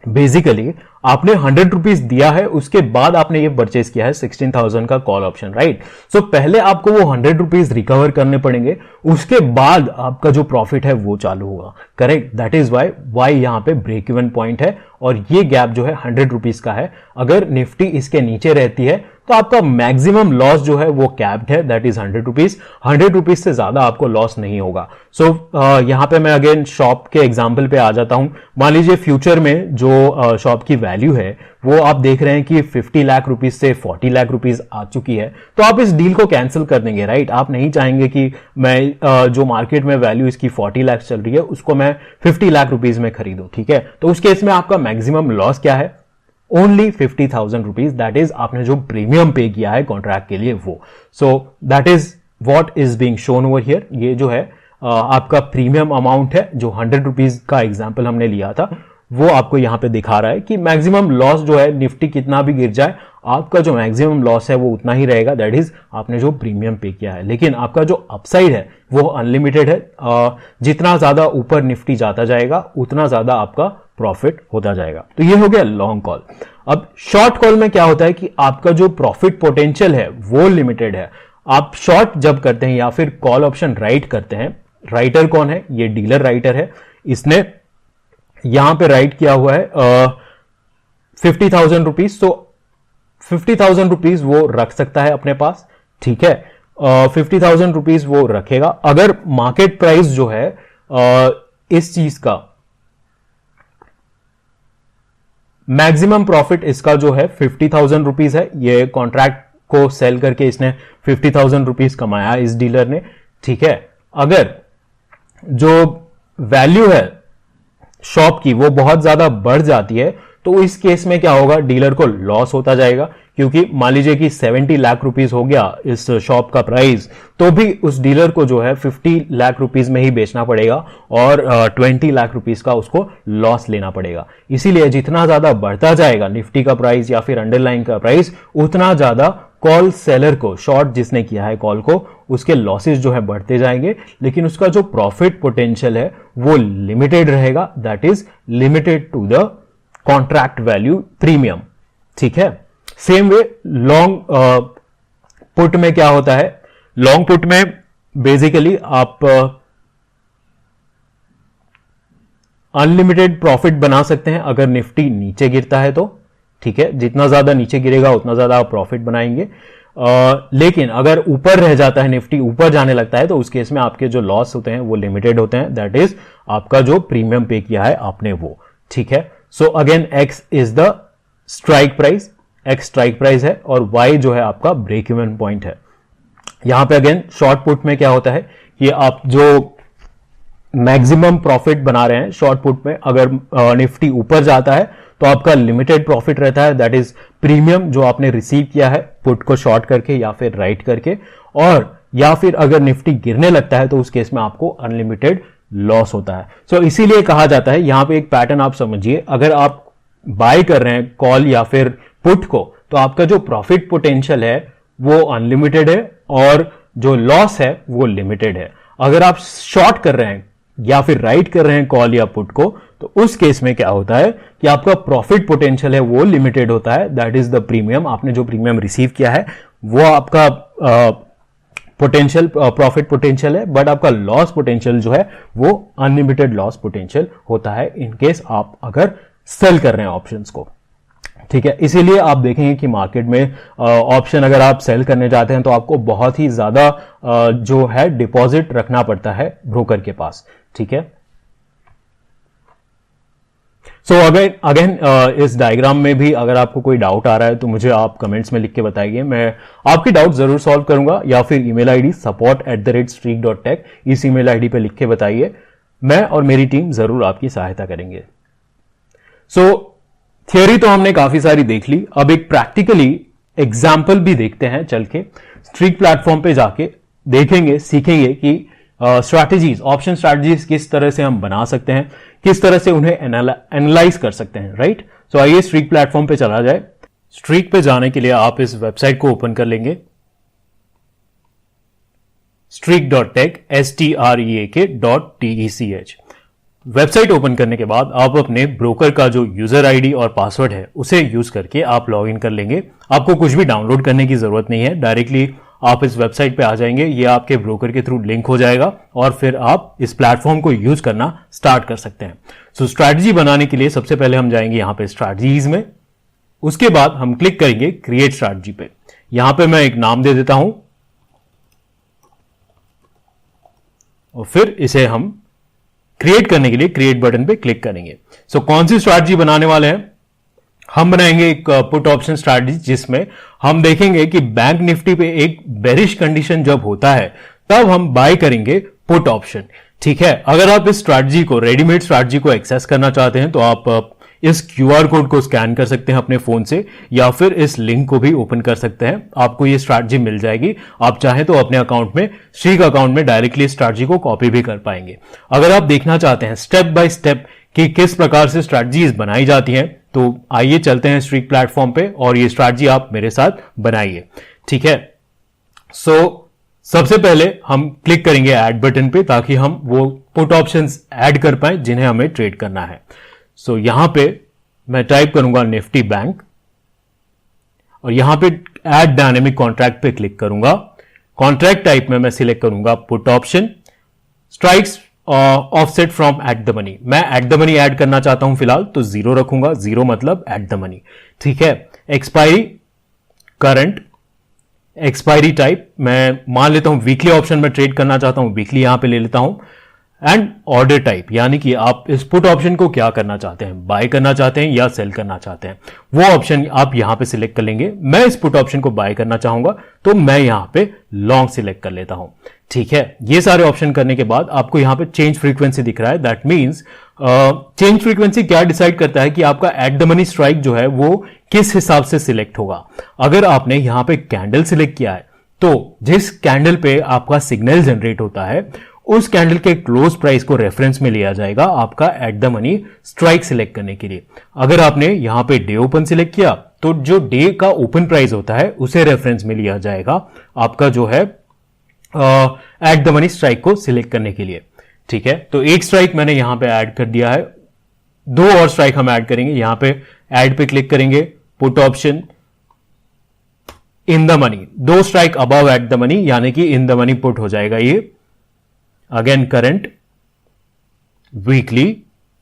बेसिकली आपने 100 रुपीज दिया है, उसके बाद आपने ये परचेज किया है 16,000 का कॉल ऑप्शन, राइट। सो पहले आपको वो 100 रुपीज रिकवर करने पड़ेंगे, उसके बाद आपका जो प्रॉफिट है वो चालू होगा, करेक्ट। दैट इज वाई यहां पे ब्रेक इवन पॉइंट है, और ये गैप जो है 100 रुपीज का है। अगर निफ्टी इसके नीचे रहती है तो आपका मैक्सिमम लॉस जो है वो कैप्ड है, दैट इज 100 रुपीज। 100 रुपीज से ज्यादा आपको लॉस नहीं होगा। सो यहां पे मैं अगेन शॉप के एग्जांपल पे आ जाता हूं। मान लीजिए फ्यूचर में जो शॉप की वैल्यू है वो आप देख रहे हैं कि 50 लाख रुपीज से 40 लाख रुपीज आ चुकी है, तो आप इस डील को कैंसिल कर देंगे, राइट। आप नहीं चाहेंगे कि मैं जो मार्केट में वैल्यू इसकी 40 लाख चल रही है उसको मैं 50 लाख रुपीज में खरीदूं, ठीक है। तो उस केस में आपका मैक्सिमम लॉस क्या है? ओनली 50,000 रुपीज, दैट इज आपने जो प्रीमियम पे किया है कॉन्ट्रैक्ट के लिए वो। So that is what is being shown over here. ये जो है आपका प्रीमियम अमाउंट है, जो 100 रुपीज का एग्जाम्पल हमने लिया था वो आपको यहां पे दिखा रहा है कि मैक्सिमम लॉस जो है, निफ्टी कितना भी गिर जाए आपका जो मैक्सिमम लॉस है वो उतना ही रहेगा, दैट इज आपने जो प्रीमियम पे किया है। लेकिन आपका जो अपसाइड है वो अनलिमिटेड है, जितना ज्यादा ऊपर निफ्टी जाता जाएगा उतना ज्यादा आपका प्रॉफिट होता जाएगा। तो ये हो गया लॉन्ग कॉल। अब शॉर्ट कॉल में क्या होता है कि आपका जो प्रॉफिट पोटेंशियल है वो लिमिटेड है। आप शॉर्ट जब करते हैं या फिर कॉल ऑप्शन राइट करते हैं, राइटर कौन है? ये डीलर राइटर है, इसने यहां पे राइट किया हुआ है 50,000 रुपीज। तो 50,000 रुपीज वो रख सकता है अपने पास, ठीक है। 50,000 रुपीज वो रखेगा। अगर मार्केट प्राइस जो है इस चीज का मैक्सिमम प्रॉफिट इसका जो है 50,000 रुपीज है, ये कॉन्ट्रैक्ट को सेल करके इसने 50,000 रुपीज कमाया इस डीलर ने, ठीक है। अगर जो वैल्यू है शॉप की वो बहुत ज्यादा बढ़ जाती है तो इस केस में क्या होगा, डीलर को लॉस होता जाएगा, क्योंकि मान लीजिए कि 70 लाख रुपीस हो गया इस शॉप का प्राइस, तो भी उस डीलर को जो है 50 लाख रुपीस में ही बेचना पड़ेगा और 20 लाख रुपीस का उसको लॉस लेना पड़ेगा। इसीलिए जितना ज्यादा बढ़ता जाएगा निफ्टी का प्राइस या फिर अंडरलाइन का प्राइस, उतना ज्यादा कॉल सेलर को, शॉर्ट जिसने किया है कॉल को, उसके लॉसेस जो है बढ़ते जाएंगे, लेकिन उसका जो प्रॉफिट पोटेंशियल है वो लिमिटेड रहेगा, that is limited to the contract value premium. ठीक है, सेम वे लॉन्ग पुट में क्या होता है, लॉन्ग पुट में बेसिकली आप अनलिमिटेड प्रॉफिट बना सकते हैं अगर निफ्टी नीचे गिरता है तो। ठीक है, जितना ज्यादा नीचे गिरेगा उतना ज्यादा आप प्रॉफिट बनाएंगे, लेकिन अगर ऊपर रह जाता है, निफ्टी ऊपर जाने लगता है, तो उस केस में आपके जो लॉस होते हैं वो लिमिटेड होते हैं, दैट इज आपका जो प्रीमियम पे किया है आपने वो। ठीक है, so again x is the strike price, x strike price है और वाई जो है आपका ब्रेक इवन पॉइंट है। यहां पे अगेन शॉर्ट पुट में क्या होता है कि आप जो मैक्सिमम प्रॉफिट बना रहे हैं शॉर्ट पुट में, अगर निफ्टी ऊपर जाता है तो आपका लिमिटेड प्रॉफिट रहता है, दैट इज प्रीमियम जो आपने रिसीव किया है पुट को शॉर्ट करके या फिर राइट करके, और या फिर अगर निफ्टी गिरने लगता है तो उस केस में आपको अनलिमिटेड लॉस होता है। सो इसीलिए कहा जाता है, यहां पे एक पैटर्न आप समझिए, अगर आप बाय कर रहे हैं कॉल या फिर पुट को, तो आपका जो प्रॉफिट पोटेंशियल है वो अनलिमिटेड है और जो लॉस है वो लिमिटेड है। अगर आप शॉर्ट कर रहे हैं या फिर राइट कर रहे हैं कॉल या पुट को, तो उस केस में क्या होता है कि आपका प्रॉफिट पोटेंशियल है वो लिमिटेड होता है, दैट इज द प्रीमियम। आपने जो प्रीमियम रिसीव किया है वो आपका पोटेंशियल, प्रॉफिट पोटेंशियल है, बट आपका लॉस पोटेंशियल जो है वो अनलिमिटेड लॉस पोटेंशियल होता है इन केस आप अगर सेल कर रहे हैं ऑप्शंस को। ठीक है, इसीलिए आप देखेंगे कि मार्केट में ऑप्शन अगर आप सेल करने जाते हैं तो आपको बहुत ही ज्यादा जो है डिपॉजिट रखना पड़ता है ब्रोकर के पास। ठीक है, सो अगेन इस डायग्राम में भी अगर आपको कोई डाउट आ रहा है तो मुझे आप कमेंट्स में लिख के बताइए, मैं आपकी डाउट जरूर सॉल्व करूंगा, या फिर ईमेल आईडी support@streak.tech इस ईमेल आईडी पे लिख के बताइए, मैं और मेरी टीम जरूर आपकी सहायता करेंगे। सो थियोरी तो हमने काफी सारी देख ली, अब एक प्रैक्टिकली एग्जाम्पल भी देखते हैं चल के। स्ट्रीक प्लेटफॉर्म पे जाके देखेंगे, सीखेंगे कि स्ट्रैटेजीज, ऑप्शन स्ट्रैटेजीज किस तरह से हम बना सकते हैं, किस तरह से उन्हें एनालाइज कर सकते हैं, राइट। सो आइए स्ट्रीक प्लेटफॉर्म पे चला जाए। स्ट्रीक पे जाने के लिए आप इस वेबसाइट को ओपन कर लेंगे, streak.tech streak.tech। वेबसाइट ओपन करने के बाद आप अपने ब्रोकर का जो यूजर आईडी और पासवर्ड है उसे यूज करके आप लॉग इन कर लेंगे। आपको कुछ भी डाउनलोड करने की जरूरत नहीं है, डायरेक्टली आप इस वेबसाइट पे आ जाएंगे, ये आपके ब्रोकर के थ्रू लिंक हो जाएगा और फिर आप इस प्लेटफॉर्म को यूज करना स्टार्ट कर सकते हैं। सो स्ट्रैटेजी बनाने के लिए सबसे पहले हम जाएंगे यहां पे स्ट्रैटेजीज में, उसके बाद हम क्लिक करेंगे क्रिएट स्ट्रैटेजी पे। यहां पे मैं एक नाम दे देता हूं और फिर इसे हम क्रिएट करने के लिए क्रिएट बटन पे क्लिक करेंगे। सो कौन सी स्ट्रैटेजी बनाने वाले हैं, हम बनाएंगे एक पुट ऑप्शन स्ट्रैटेजी, जिसमें हम देखेंगे कि बैंक निफ्टी पे एक बेरिश कंडीशन जब होता है तब हम बाय करेंगे पुट ऑप्शन। ठीक है, अगर आप इस स्ट्रैटेजी को, रेडीमेड स्ट्रैटेजी को एक्सेस करना चाहते हैं तो आप इस क्यूआर कोड को स्कैन कर सकते हैं अपने फोन से, या फिर इस लिंक को भी ओपन कर सकते हैं, आपको ये स्ट्रैटेजी मिल जाएगी। आप चाहें तो अपने अकाउंट में, स्ट्रीक अकाउंट में डायरेक्टली स्ट्रैटेजी को कॉपी भी कर पाएंगे। अगर आप देखना चाहते हैं स्टेप बाय स्टेप कि किस प्रकार से स्ट्रैटेजीज बनाई जाती हैं, तो आइए चलते हैं स्ट्रीक प्लेटफॉर्म पे और ये स्ट्रैटेजी आप मेरे साथ बनाइए। ठीक है, सो सबसे पहले हम क्लिक करेंगे ऐड बटन पे, ताकि हम वो पुट ऑप्शंस ऐड कर पाए जिन्हें हमें ट्रेड करना है। सो यहां पे मैं टाइप करूंगा निफ्टी बैंक और यहां पे ऐड डायनेमिक कॉन्ट्रैक्ट पे क्लिक करूंगा। कॉन्ट्रैक्ट टाइप में मैं सिलेक्ट करूंगा put option, strikes offset from eight the money. मैं एट द मनी ऐड करना चाहता हूं फिलहाल, तो 0 रखूंगा, 0 मतलब एट द मनी। ठीक है, एक्सपायरी करंट, एक्सपायरी टाइप मैं मान लेता हूं वीकली ऑप्शन में ट्रेड करना चाहता हूं, वीकली यहां पे ले लेता हूं। एंड ऑर्डर टाइप, यानी कि आप इस पुट ऑप्शन को क्या करना चाहते हैं, बाय करना चाहते हैं या सेल करना चाहते हैं, वो ऑप्शन आप यहां पे सिलेक्ट कर लेंगे। मैं इस पुट ऑप्शन को बाय करना चाहूंगा तो मैं यहां पे लॉन्ग सिलेक्ट कर लेता हूं। ठीक है, ये सारे ऑप्शन करने के बाद आपको यहां पे चेंज फ्रीक्वेंसी दिख रहा है। दैट मींस चेंज फ्रीक्वेंसी क्या डिसाइड करता है कि आपका एट द मनी स्ट्राइक जो है वो किस हिसाब से सिलेक्ट होगा। अगर आपने यहां पे कैंडल सिलेक्ट किया है तो जिस कैंडल पे आपका सिग्नल जनरेट होता है उस कैंडल के क्लोज प्राइस को रेफरेंस में लिया जाएगा आपका eight the money strike select करने के लिए। अगर आपने यहां पे डे ओपन सिलेक्ट किया तो जो डे का ओपन प्राइस होता है उसे रेफरेंस में लिया जाएगा आपका जो है एट द मनी स्ट्राइक को सिलेक्ट करने के लिए। ठीक है, तो एक स्ट्राइक मैंने यहां पे ऐड कर दिया है, दो और स्ट्राइक हम ऐड करेंगे। यहां पे ऐड पे क्लिक करेंगे, put option in the money, दो strike above at the money यानी कि इन द मनी पुट हो जाएगा ये। Again current weekly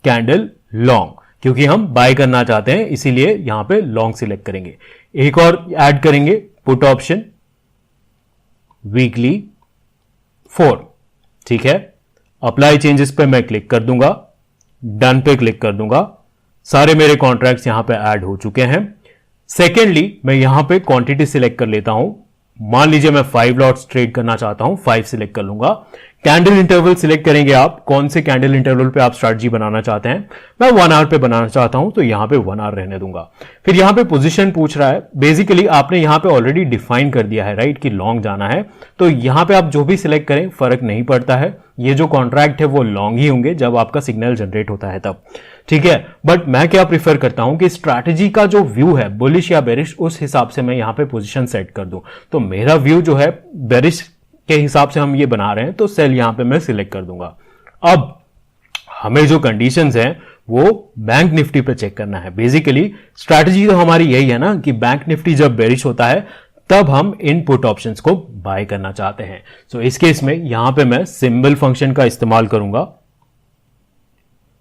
candle long, क्योंकि हम बाय करना चाहते हैं इसीलिए यहां पे लॉन्ग सिलेक्ट करेंगे। एक और ऐड करेंगे, पुट ऑप्शन वीकली 4। ठीक है, अप्लाई चेंजेस पे मैं क्लिक कर दूंगा, डन पे क्लिक कर दूंगा। सारे मेरे कॉन्ट्रैक्ट्स यहां पे ऐड हो चुके हैं। सेकेंडली मैं यहां पे क्वांटिटी सिलेक्ट कर लेता हूं। मान लीजिए मैं 5 लॉट्स ट्रेड करना चाहता हूं, 5 सिलेक्ट कर लूंगा। कैंडल इंटरवल सिलेक्ट करेंगे आप, कौन से कैंडल इंटरवल पे आप स्ट्रैटेजी बनाना चाहते हैं। मैं 1 आवर पे बनाना चाहता हूं तो यहां पे 1 आवर रहने दूंगा। फिर यहां पे पोजीशन पूछ रहा है, बेसिकली आपने यहां पे ऑलरेडी डिफाइन कर दिया है राइट कि लॉन्ग जाना है, तो यहां पे आप जो भी सिलेक्ट करें फर्क नहीं पड़ता है। ये जो कॉन्ट्रैक्ट है वो लॉन्ग ही होंगे जब आपका सिग्नल जनरेट होता है तब। ठीक है, बट मैं क्या प्रीफर करता हूं कि स्ट्रैटेजी का जो व्यू है बुलिश या बेरिश, उस हिसाब से मैं यहां पे पोजीशन सेट कर दूं। तो मेरा व्यू जो है बेरिश के हिसाब से हम ये बना रहे हैं तो सेल यहां पे मैं सिलेक्ट कर दूंगा। अब हमें जो कंडीशंस हैं वो बैंक निफ्टी पे चेक करना है। बेसिकली स्ट्रैटेजी तो हमारी यही है ना कि बैंक निफ्टी जब बेरिश होता है तब हम इन पुट ऑप्शंस को बाय करना चाहते हैं। सो इस केस में यहां पे मैं सिंबल फंक्शन का इस्तेमाल करूंगा।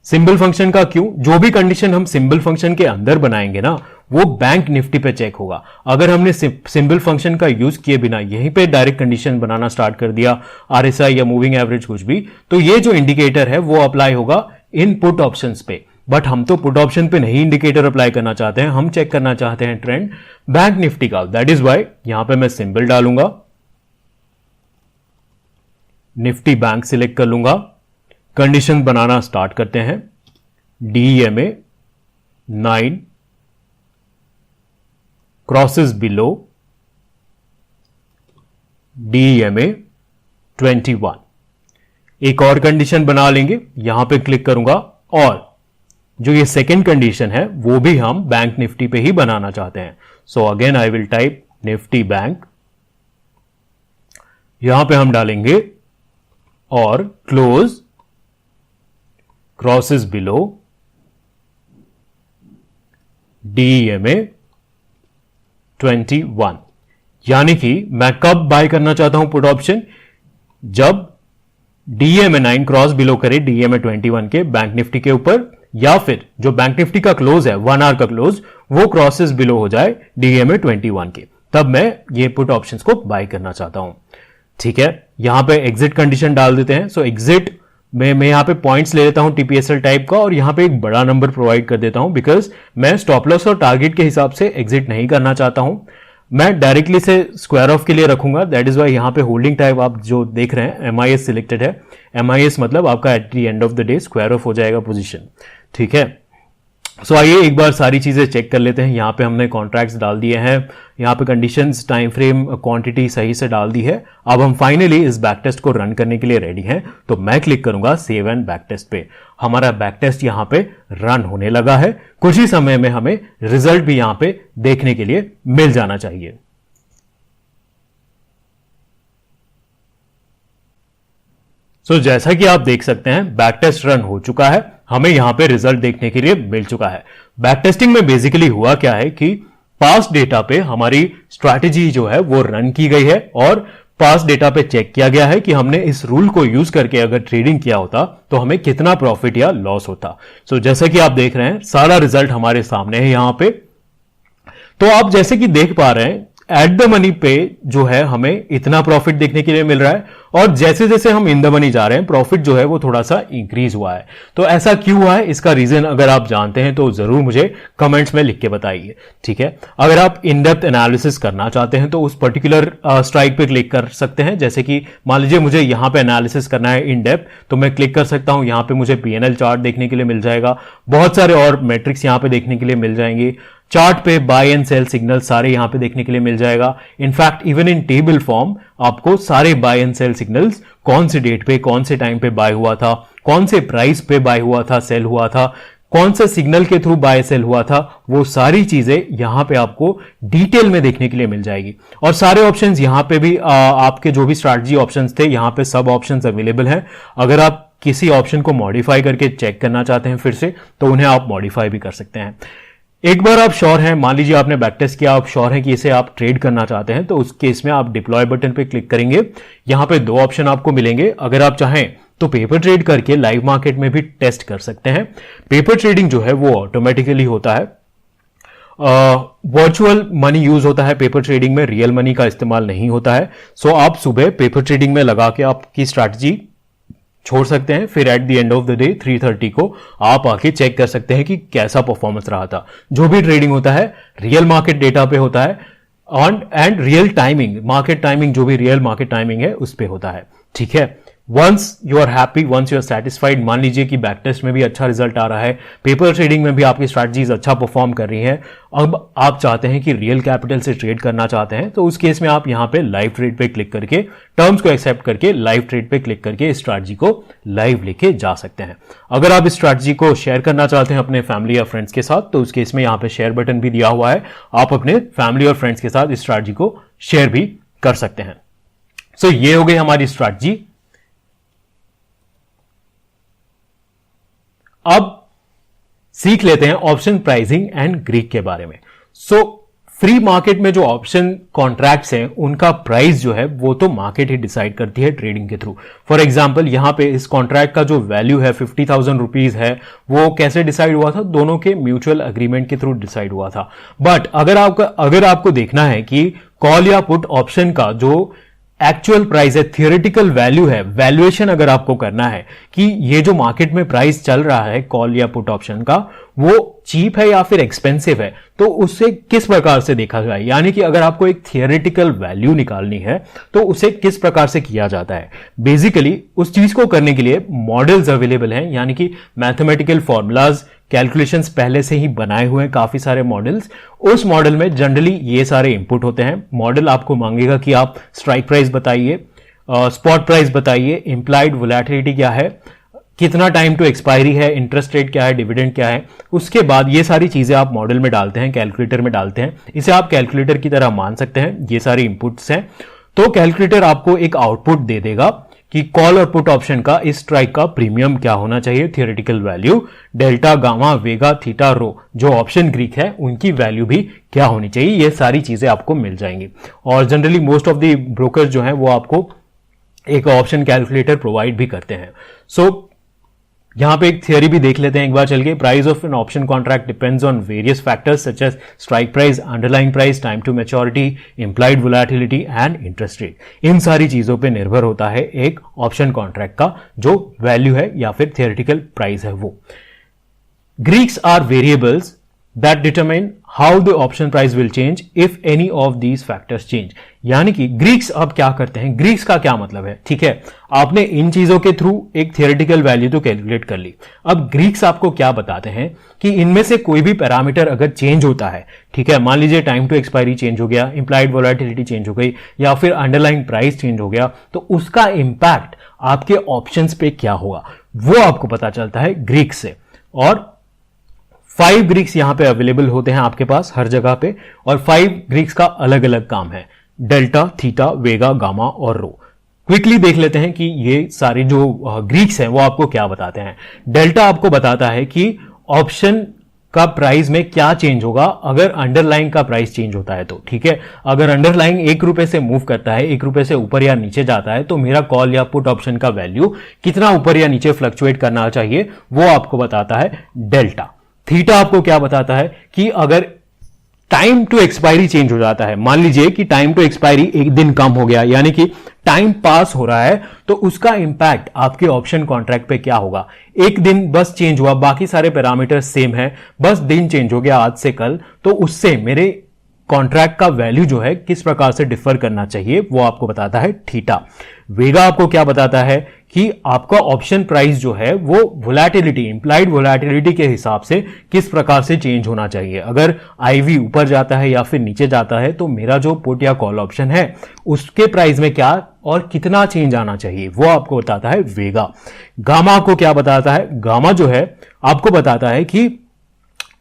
सिंबल फंक्शन का क्यों? जो भी कंडीशन हम सिंबल फंक्शन के अंदर बनाएंगे ना वो बैंक निफ्टी पे चेक होगा। अगर हमने सिंबल फंक्शन का यूज किए बिना यहीं पे डायरेक्ट कंडीशन बनाना स्टार्ट कर दिया, आरएसआई या मूविंग एवरेज कुछ भी, तो ये जो इंडिकेटर है वो अप्लाई होगा इन पुट ऑप्शंस पे। बट हम तो पुट ऑप्शन पे नहीं इंडिकेटर अप्लाई करना चाहते हैं, हम चेक करना चाहते हैं ट्रेंड बैंक निफ्टी का। दैट इज वाई यहां पे मैं सिंबल डालूंगा, निफ्टी बैंक सिलेक्ट कर लूंगा, कंडीशन बनाना स्टार्ट करते हैं। DEMA 9 crosses below DEMA 21। एक और कंडीशन बना लेंगे, यहां पे क्लिक करूंगा और जो ये सेकेंड कंडीशन है वो भी हम बैंक निफ्टी पे ही बनाना चाहते हैं। So again I will type Nifty bank, यहां पे हम डालेंगे और क्लोज क्रॉसेस बिलो DEMA 21। यानी कि मैं कब बाय करना चाहता हूं पुट ऑप्शन, जब DEMA 9 क्रॉस बिलो करे DEMA 21 के बैंक निफ्टी के ऊपर, या फिर जो बैंक निफ्टी का क्लोज है 1 आवर का क्लोज वो क्रॉसेस बिलो हो जाए DEMA 21 के, तब मैं ये पुट ऑप्शंस को बाय करना चाहता हूं। ठीक है, यहां पे एग्जिट कंडीशन डाल देते हैं। सो एग्जिट मैं यहां पे पॉइंट्स ले लेता हूं TPSL टाइप का और यहां पे एक बड़ा नंबर प्रोवाइड कर देता हूं बिकॉज मैं स्टॉप लॉस और टारगेट के हिसाब से एग्जिट नहीं करना चाहता हूं। मैं डायरेक्टली से स्क्वायर ऑफ के लिए रखूंगा। दैट इज वाई यहां पे होल्डिंग टाइप आप जो देख रहे हैं MIS सिलेक्टेड है। MIS मतलब आपका at the end of the day square of हो जाएगा पोजीशन। ठीक है, सो आइए एक बार सारी चीजें चेक कर लेते हैं। यहां पे हमने कॉन्ट्रैक्ट्स डाल दिए हैं, यहां पे कंडीशंस, टाइम फ्रेम, क्वांटिटी सही से डाल दी है। अब हम फाइनली इस बैक टेस्ट को रन करने के लिए रेडी हैं, तो मैं क्लिक करूंगा सेव एंड बैक टेस्ट पे। हमारा बैक टेस्ट यहां पे रन होने लगा है। कुछ ही समय में हमें रिजल्ट भी यहां पे देखने के लिए मिल जाना चाहिए। जैसा कि आप देख सकते हैं बैक टेस्ट रन हो चुका है, हमें यहां पे रिजल्ट देखने के लिए मिल चुका है। बैक टेस्टिंग में बेसिकली हुआ क्या है कि पास्ट डेटा पे हमारी स्ट्रैटेजी जो है वो रन की गई है और पास्ट डेटा पे चेक किया गया है कि हमने इस रूल को यूज करके अगर ट्रेडिंग किया होता तो हमें कितना प्रॉफिट या लॉस होता। जैसा कि आप देख रहे हैं सारा रिजल्ट हमारे सामने है यहां पे। तो आप जैसे कि देख पा रहे हैं एट द मनी पे जो है हमें इतना प्रॉफिट देखने के लिए मिल रहा है, और जैसे जैसे हम इन द मनी जा रहे हैं प्रॉफिट जो है वो थोड़ा सा इंक्रीज हुआ है। तो ऐसा क्यों हुआ है, इसका रीजन अगर आप जानते हैं तो जरूर मुझे कमेंट्स में लिख के बताइए, ठीक है। अगर आप इन डेप्थ एनालिसिस करना चाहते हैं तो उस पर्टिकुलर स्ट्राइक पे क्लिक कर सकते हैं। जैसे कि मान लीजिए मुझे यहां पे एनालिसिस करना है इन डेप्थ, तो मैं क्लिक कर सकता हूं, यहां पे मुझे पीएनएल चार्ट देखने के लिए मिल जाएगा, बहुत सारे और मैट्रिक्स यहां पे देखने के लिए मिल जाएंगे, चार्ट पे बाय एंड सेल सिग्नल सारे यहां पे देखने के लिए मिल जाएगा। In fact even in table form आपको सारे बाय एंड सेल सिग्नल्स, कौन से डेट पे कौन से टाइम पे बाय हुआ था, कौन से प्राइस पे बाय हुआ था, सेल हुआ था, कौन से सिग्नल के थ्रू बाय सेल हुआ था, वो सारी चीजें यहां पे आपको डिटेल में देखने के लिए मिल जाएगी। और सारे ऑप्शंस यहां पे भी आपके जो भी स्ट्रैटेजी ऑप्शंस थे यहां पे सब ऑप्शंस अवेलेबल हैं। अगर आप किसी ऑप्शन को मॉडिफाई करके चेक करना चाहते हैं फिर से, तो उन्हें आप मॉडिफाई भी कर सकते हैं। एक बार आप श्योर हैं, मान लीजिए आपने बैक टेस्ट किया, आप श्योर हैं कि इसे आप ट्रेड करना चाहते हैं, तो उस केस में आप डिप्लॉय बटन पे क्लिक करेंगे। यहां पे दो ऑप्शन आपको मिलेंगे। अगर आप चाहें तो पेपर ट्रेड करके लाइव मार्केट में भी टेस्ट कर सकते हैं। पेपर ट्रेडिंग जो है वो ऑटोमेटिकली होता है, वर्चुअल मनी यूज होता है पेपर ट्रेडिंग में, रियल मनी का इस्तेमाल नहीं होता है। सो आप सुबह पेपर ट्रेडिंग में लगा के आपकी स्ट्रैटेजी छोड़ सकते हैं, फिर at the end of the day 3:30 को आप आके चेक कर सकते हैं कि कैसा परफॉर्मेंस रहा था। जो भी ट्रेडिंग होता है रियल मार्केट डेटा पे होता है, and real timing, market timing जो भी रियल मार्केट टाइमिंग है उस पे होता है, ठीक है। Once you are happy, once you are satisfied, मान लीजिए कि बैक टेस्ट में भी अच्छा रिजल्ट आ रहा है, पेपर ट्रेडिंग में भी आपकी स्ट्रैटेजीज अच्छा परफॉर्म कर रही हैं, अब आप चाहते हैं कि रियल कैपिटल से ट्रेड करना चाहते हैं, तो उस केस में आप यहां पे लाइव ट्रेड पे क्लिक करके, टर्म्स को एक्सेप्ट करके लाइव ट्रेड पे क्लिक करके इस स्ट्रैटेजी को लाइव लेके जा सकते हैं। अगर आप इस स्ट्रैटेजी को शेयर करना चाहते हैं अपने फैमिली या फ्रेंड्स के साथ, तो उस केस में यहां पे शेयर बटन भी दिया हुआ है, आप अपने फैमिली और फ्रेंड्स के साथ इस स्ट्रैटेजी को शेयर भी कर सकते हैं। सो ये हो गई हमारी स्ट्रैटेजी। अब सीख लेते हैं ऑप्शन प्राइसिंग एंड ग्रीक के बारे में। सो फ्री मार्केट में जो ऑप्शन कॉन्ट्रैक्ट्स हैं उनका प्राइस जो है वो तो मार्केट ही डिसाइड करती है ट्रेडिंग के थ्रू। फॉर एग्जांपल यहां पे इस कॉन्ट्रैक्ट का जो वैल्यू है 50,000 रुपीज है, वो कैसे डिसाइड हुआ था, दोनों के म्यूचुअल अग्रीमेंट के थ्रू डिसाइड हुआ था। बट अगर आपको देखना है कि कॉल या पुट ऑप्शन का जो एक्चुअल प्राइस है, थियोरेटिकल वैल्यू है, वैल्यूएशन अगर आपको करना है कि ये जो मार्केट में प्राइस चल रहा है कॉल या पुट ऑप्शन का वो चीप है या फिर एक्सपेंसिव है, तो उससे किस प्रकार से देखा जाए, यानी कि अगर आपको एक थियोरेटिकल वैल्यू निकालनी है तो उसे किस प्रकार से किया जाता है। बेसिकली उस चीज को करने के लिए मॉडल्स अवेलेबल हैं, यानी कि मैथमेटिकल फॉर्मूलाज, कैलकुलेशंस पहले से ही बनाए हुए हैं काफी सारे मॉडल्स। उस मॉडल में जनरली ये सारे इनपुट होते हैं। मॉडल आपको मांगेगा कि आप स्ट्राइक प्राइस बताइए, स्पॉट प्राइस बताइए, इंप्लाइड वोलेटिलिटी क्या है, कितना टाइम टू एक्सपायरी है, इंटरेस्ट रेट क्या है, डिविडेंड क्या है। उसके बाद ये सारी चीजें आप मॉडल में डालते हैं, कैलकुलेटर में डालते हैं। इसे आप कैलकुलेटर की तरह मान सकते हैं, ये सारे इनपुट्स हैं। तो कैलकुलेटर आपको एक आउटपुट दे देगा कि कॉल और पुट ऑप्शन का इस स्ट्राइक का प्रीमियम क्या होना चाहिए, थियोरेटिकल वैल्यू, डेल्टा, गामा, वेगा, थीटा, रो, जो ऑप्शन ग्रीक है उनकी वैल्यू भी क्या होनी चाहिए, ये सारी चीजें आपको मिल जाएंगी। और generally most of the brokers जो हैं वो आपको एक ऑप्शन कैलकुलेटर प्रोवाइड भी करते हैं। सो यहां पे एक थियरी भी देख लेते हैं एक बार चल के। Price of an option contract depends on various factors such as strike price, underlying price, time to maturity, implied volatility and interest rate. इन सारी चीजों पे निर्भर होता है एक ऑप्शन कॉन्ट्रैक्ट का जो वैल्यू है या फिर थियोरेटिकल प्राइस है वो। Greeks are variables that determine how the option price will change if any of these factors change। यानी कि ग्रीक्स अब क्या करते हैं, ग्रीक्स का क्या मतलब है, ठीक है, आपने इन चीजों के थ्रू एक थियोरेटिकल वैल्यू तो कैलकुलेट कर ली। अब ग्रीक्स आपको क्या बताते हैं कि इनमें से कोई भी पैरामीटर अगर चेंज होता है, ठीक है, मान लीजिए टाइम टू एक्सपायरी चेंज हो गया, इंप्लाइड वोलेटिलिटी चेंज हो गई या फिर अंडरलाइंग प्राइस चेंज हो गया, तो उसका इंपैक्ट आपके ऑप्शंस पे क्या होगा वो आपको पता चलता है ग्रीक्स से। और 5 ग्रीक्स यहां पे अवेलेबल होते हैं आपके पास हर जगह पे, और 5 ग्रीक्स का अलग अलग काम है, डेल्टा, थीटा, वेगा, गामा और रो। क्विकली देख लेते हैं कि ये सारे जो ग्रीक्स हैं वो आपको क्या बताते हैं। डेल्टा आपको बताता है कि ऑप्शन का प्राइस में क्या चेंज होगा अगर अंडरलाइन का प्राइस चेंज होता है तो, ठीक है। अगर अंडरलाइन 1 रुपए से मूव करता है, 1 रुपए से ऊपर या नीचे जाता है, तो मेरा कॉल या पुट ऑप्शन का वैल्यू कितना ऊपर या नीचे फ्लक्चुएट करना चाहिए वो आपको बताता है डेल्टा। थीटा आपको क्या बताता है कि अगर टाइम टू एक्सपायरी चेंज हो जाता है। मान लीजिए कि टाइम टू एक्सपायरी एक दिन कम हो गया, यानी कि टाइम पास हो रहा है, तो उसका इंपैक्ट आपके ऑप्शन कॉन्ट्रैक्ट पे क्या होगा। एक दिन बस चेंज हुआ, बाकी सारे पैरामीटर सेम है, बस दिन चेंज हो गया आज से कल, तो उससे मेरे कॉन्ट्रैक्ट का वैल्यू जो है किस प्रकार से डिफर करना चाहिए वो आपको बताता है थीटा। वेगा आपको क्या बताता है कि आपका ऑप्शन प्राइस जो है वो वोलैटिलिटी, इंप्लाइड वोलैटिलिटी के हिसाब से किस प्रकार से चेंज होना चाहिए। अगर आईवी ऊपर जाता है या फिर नीचे जाता है तो मेरा जो पुट या कॉल ऑप्शन है उसके प्राइस में क्या और कितना चेंज आना चाहिए वो आपको बताता है वेगा। गामा आपको क्या बताता है, गामा जो है आपको बताता है कि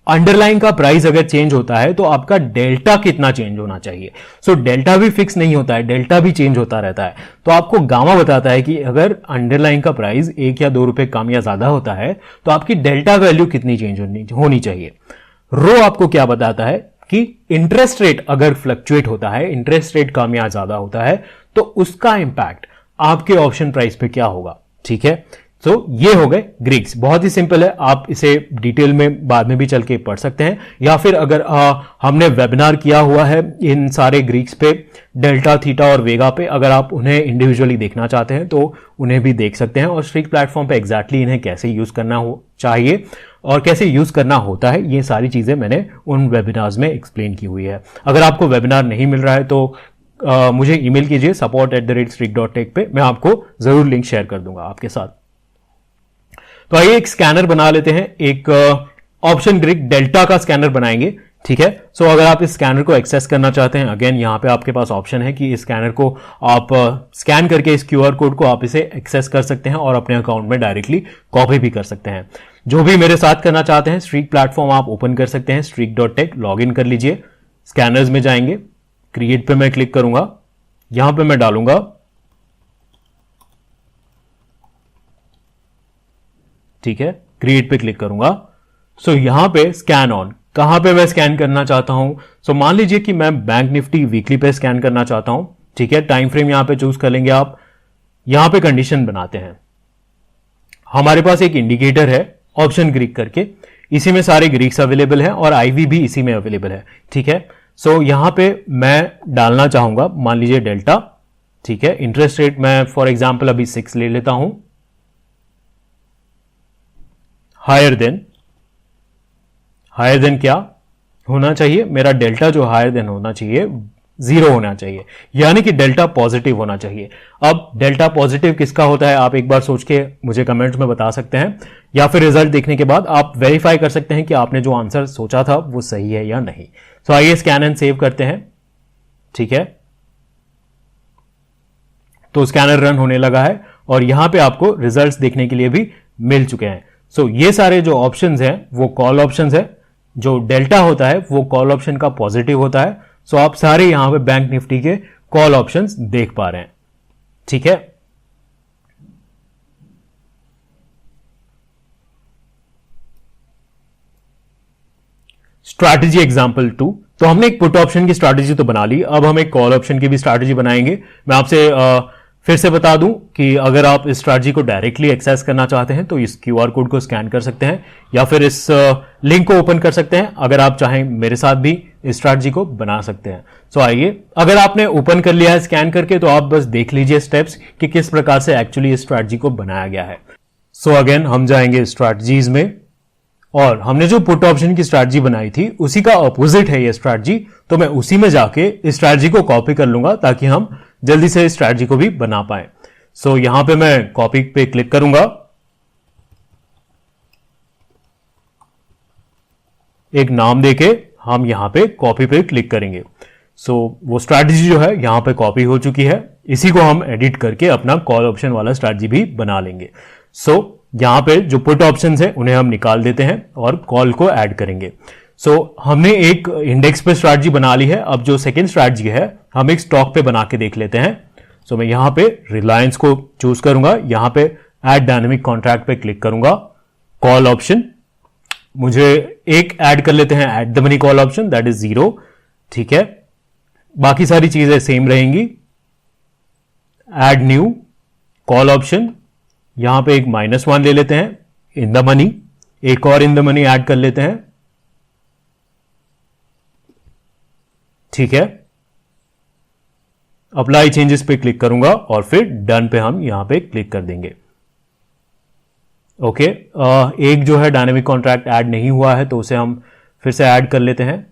अंडरलाइन का प्राइस अगर चेंज होता है तो आपका डेल्टा कितना चेंज होना चाहिए। सो डेल्टा भी फिक्स नहीं होता है, डेल्टा भी चेंज होता रहता है। तो आपको गामा बताता है कि अगर अंडरलाइन का प्राइस 1 या 2 रुपए कम या ज्यादा होता है तो आपकी डेल्टा वैल्यू कितनी चेंज होनी चाहिए। रो आपको क्या बताता है कि इंटरेस्ट रेट अगर फ्लक्चुएट होता है, इंटरेस्ट रेट कम या ज्यादा होता है, तो उसका इंपैक्ट आपके ऑप्शन प्राइस पे क्या होगा। ठीक है, तो ये हो गए ग्रीक्स। बहुत ही सिंपल है, आप इसे डिटेल में बाद में भी चल के पढ़ सकते हैं, या फिर अगर हमने वेबिनार किया हुआ है इन सारे ग्रीक्स पे, डेल्टा, थीटा और वेगा पे, अगर आप उन्हें इंडिविजुअली देखना चाहते हैं तो उन्हें भी देख सकते हैं। और स्ट्रीक प्लेटफॉर्म पे एग्जैक्टली इन्हें कैसे यूज करना हो चाहिए और कैसे यूज करना होता है, ये सारी चीजें मैंने उन वेबिनार्स में एक्सप्लेन की हुई है। अगर आपको वेबिनार नहीं मिल रहा है तो मुझे ईमेल कीजिए support@streak.tech पे, मैं आपको जरूर लिंक शेयर कर दूंगा आपके साथ। तो आइए एक स्कैनर बना लेते हैं, एक ऑप्शन ग्रिड डेल्टा का स्कैनर बनाएंगे। ठीक है, सो अगर आप इस स्कैनर को एक्सेस करना चाहते हैं, अगेन यहां पे आपके पास ऑप्शन है कि इस स्कैनर को आप स्कैन करके इस क्यूआर कोड को आप इसे एक्सेस कर सकते हैं और अपने अकाउंट में डायरेक्टली कॉपी भी कर सकते हैं। जो भी मेरे साथ करना चाहते हैं, स्ट्रीक प्लेटफॉर्म आप ओपन कर सकते हैं, streak.tech लॉग इन कर लीजिए, स्कैनर्स में जाएंगे, क्रिएट पे मैं क्लिक करूंगा, यहां पे मैं डालूंगा ठीक है, क्रिएट पे क्लिक करूंगा। सो यहां पे स्कैन ऑन, कहां पे मैं स्कैन करना चाहता हूं। सो मान लीजिए कि मैं बैंक निफ्टी वीकली पे स्कैन करना चाहता हूं। ठीक है, टाइम फ्रेम यहां पे चूज कर लेंगे आप। यहां पे कंडीशन बनाते हैं, हमारे पास एक इंडिकेटर है ऑप्शन ग्रीक करके, इसी में सारे ग्रीक्स अवेलेबल है और आईवी भी इसी में अवेलेबल है। ठीक है, सो यहां पे मैं डालना चाहूंगा, मान लीजिए डेल्टा। ठीक है, इंटरेस्ट रेट मैं फॉर एग्जाम्पल अभी 6 ले लेता हूं, हायर देन क्या होना चाहिए, मेरा डेल्टा जो हायर देन होना चाहिए 0 होना चाहिए, यानी कि डेल्टा पॉजिटिव होना चाहिए। अब डेल्टा पॉजिटिव किसका होता है आप एक बार सोच के मुझे कमेंट्स में बता सकते हैं, या फिर रिजल्ट देखने के बाद आप वेरीफाई कर सकते हैं कि आपने जो आंसर सोचा था वो सही है या नहीं। तो आइए स्कैन एंड सेव करते हैं। ठीक है, तो स्कैनर रन होने लगा है और यहां पे आपको रिजल्ट्स देखने के लिए भी मिल चुके हैं। सो ये सारे जो ऑप्शंस हैं वो कॉल ऑप्शंस है, जो डेल्टा होता है वो कॉल ऑप्शन का पॉजिटिव होता है। सो आप सारे यहां पे बैंक निफ्टी के कॉल ऑप्शंस देख पा रहे हैं। ठीक है, स्ट्रैटेजी एग्जांपल 2, तो हमने एक पुट ऑप्शन की स्ट्रैटेजी तो बना ली, अब हम एक कॉल ऑप्शन की भी स्ट्रैटेजी बनाएंगे। मैं आपसे फिर से बता दूं कि अगर आप इस स्ट्रैटेजी को डायरेक्टली एक्सेस करना चाहते हैं तो इस क्यूआर कोड को स्कैन कर सकते हैं या फिर इस लिंक को ओपन कर सकते हैं। अगर आप चाहें मेरे साथ भी इस स्ट्रैटेजी को बना सकते हैं। सो आइए, अगर आपने ओपन कर लिया है स्कैन करके तो आप बस देख लीजिए स्टेप्स कि किस प्रकार से एक्चुअली इस स्ट्रैटेजी को बनाया गया है। सो अगेन हम जाएंगे स्ट्रैटेजीज में और हमने जो पुट ऑप्शन की स्ट्रैटेजी बनाई थी उसी का अपोजिट है ये स्ट्रैटेजी, तो मैं उसी में जाके इस स्ट्रैटेजी को कॉपी कर लूंगा ताकि हम जल्दी से इस स्ट्रैटेजी को भी बना पाए। सो यहां पे मैं कॉपी पे क्लिक करूंगा, एक नाम देके हम यहां पे कॉपी पे क्लिक करेंगे। सो वो स्ट्रैटेजी जो है यहां पे कॉपी हो चुकी है, इसी को हम एडिट करके अपना कॉल ऑप्शन वाला स्ट्रैटेजी भी बना लेंगे। सो यहां पे जो पुट ऑप्शंस है उन्हें हम निकाल देते हैं और कॉल को ऐड करेंगे। सो हमने एक इंडेक्स पे स्ट्रैटेजी बना ली है, अब जो सेकेंड स्ट्रैटेजी है हम एक स्टॉक पे बना के देख लेते हैं। सो मैं यहां पे रिलायंस को चूज करूंगा, यहां पे ऐड डायनेमिक कॉन्ट्रैक्ट पे क्लिक करूंगा, कॉल ऑप्शन मुझे एक ऐड कर लेते हैं, eight the money call option that is 0। ठीक है, बाकी सारी चीजें सेम रहेंगी। ऐड न्यू कॉल ऑप्शन, यहां पे एक -1 ले लेते हैं, इन द मनी, एक और इन द मनी ऐड कर लेते हैं, ठीक है, अप्लाई चेंजेस पे क्लिक करूंगा और फिर डन पे हम यहां पे क्लिक कर देंगे। ओके, एक जो है डायनेमिक कॉन्ट्रैक्ट ऐड नहीं हुआ है तो उसे हम फिर से ऐड कर लेते हैं।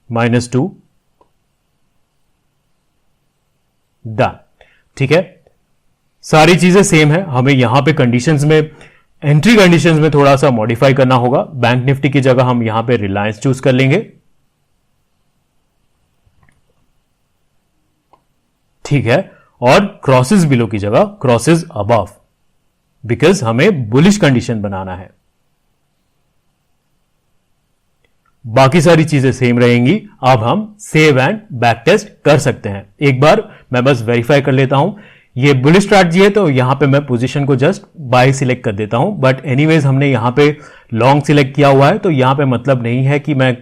-2, डन। ठीक है, सारी चीजें सेम है, हमें यहां पे कंडीशंस में, एंट्री कंडीशंस में थोड़ा सा मॉडिफाई करना होगा। बैंक निफ्टी की जगह हम यहां पे रिलायंस चूज कर लेंगे। ठीक है, और क्रॉसेस बिलो की जगह क्रॉसेस अबव, बिकॉज हमें बुलिश कंडीशन बनाना है। बाकी सारी चीजें सेम रहेंगी। अब हम सेव एंड बैक टेस्ट कर सकते हैं। एक बार मैं बस वेरीफाई कर लेता हूं, ये बुलिश स्ट्रैटेजी है तो यहां पे मैं पोजीशन को जस्ट बाय सिलेक्ट कर देता हूं, बट एनीवेज हमने यहां पे लॉन्ग सिलेक्ट किया हुआ है तो यहां पे मतलब नहीं है कि मैं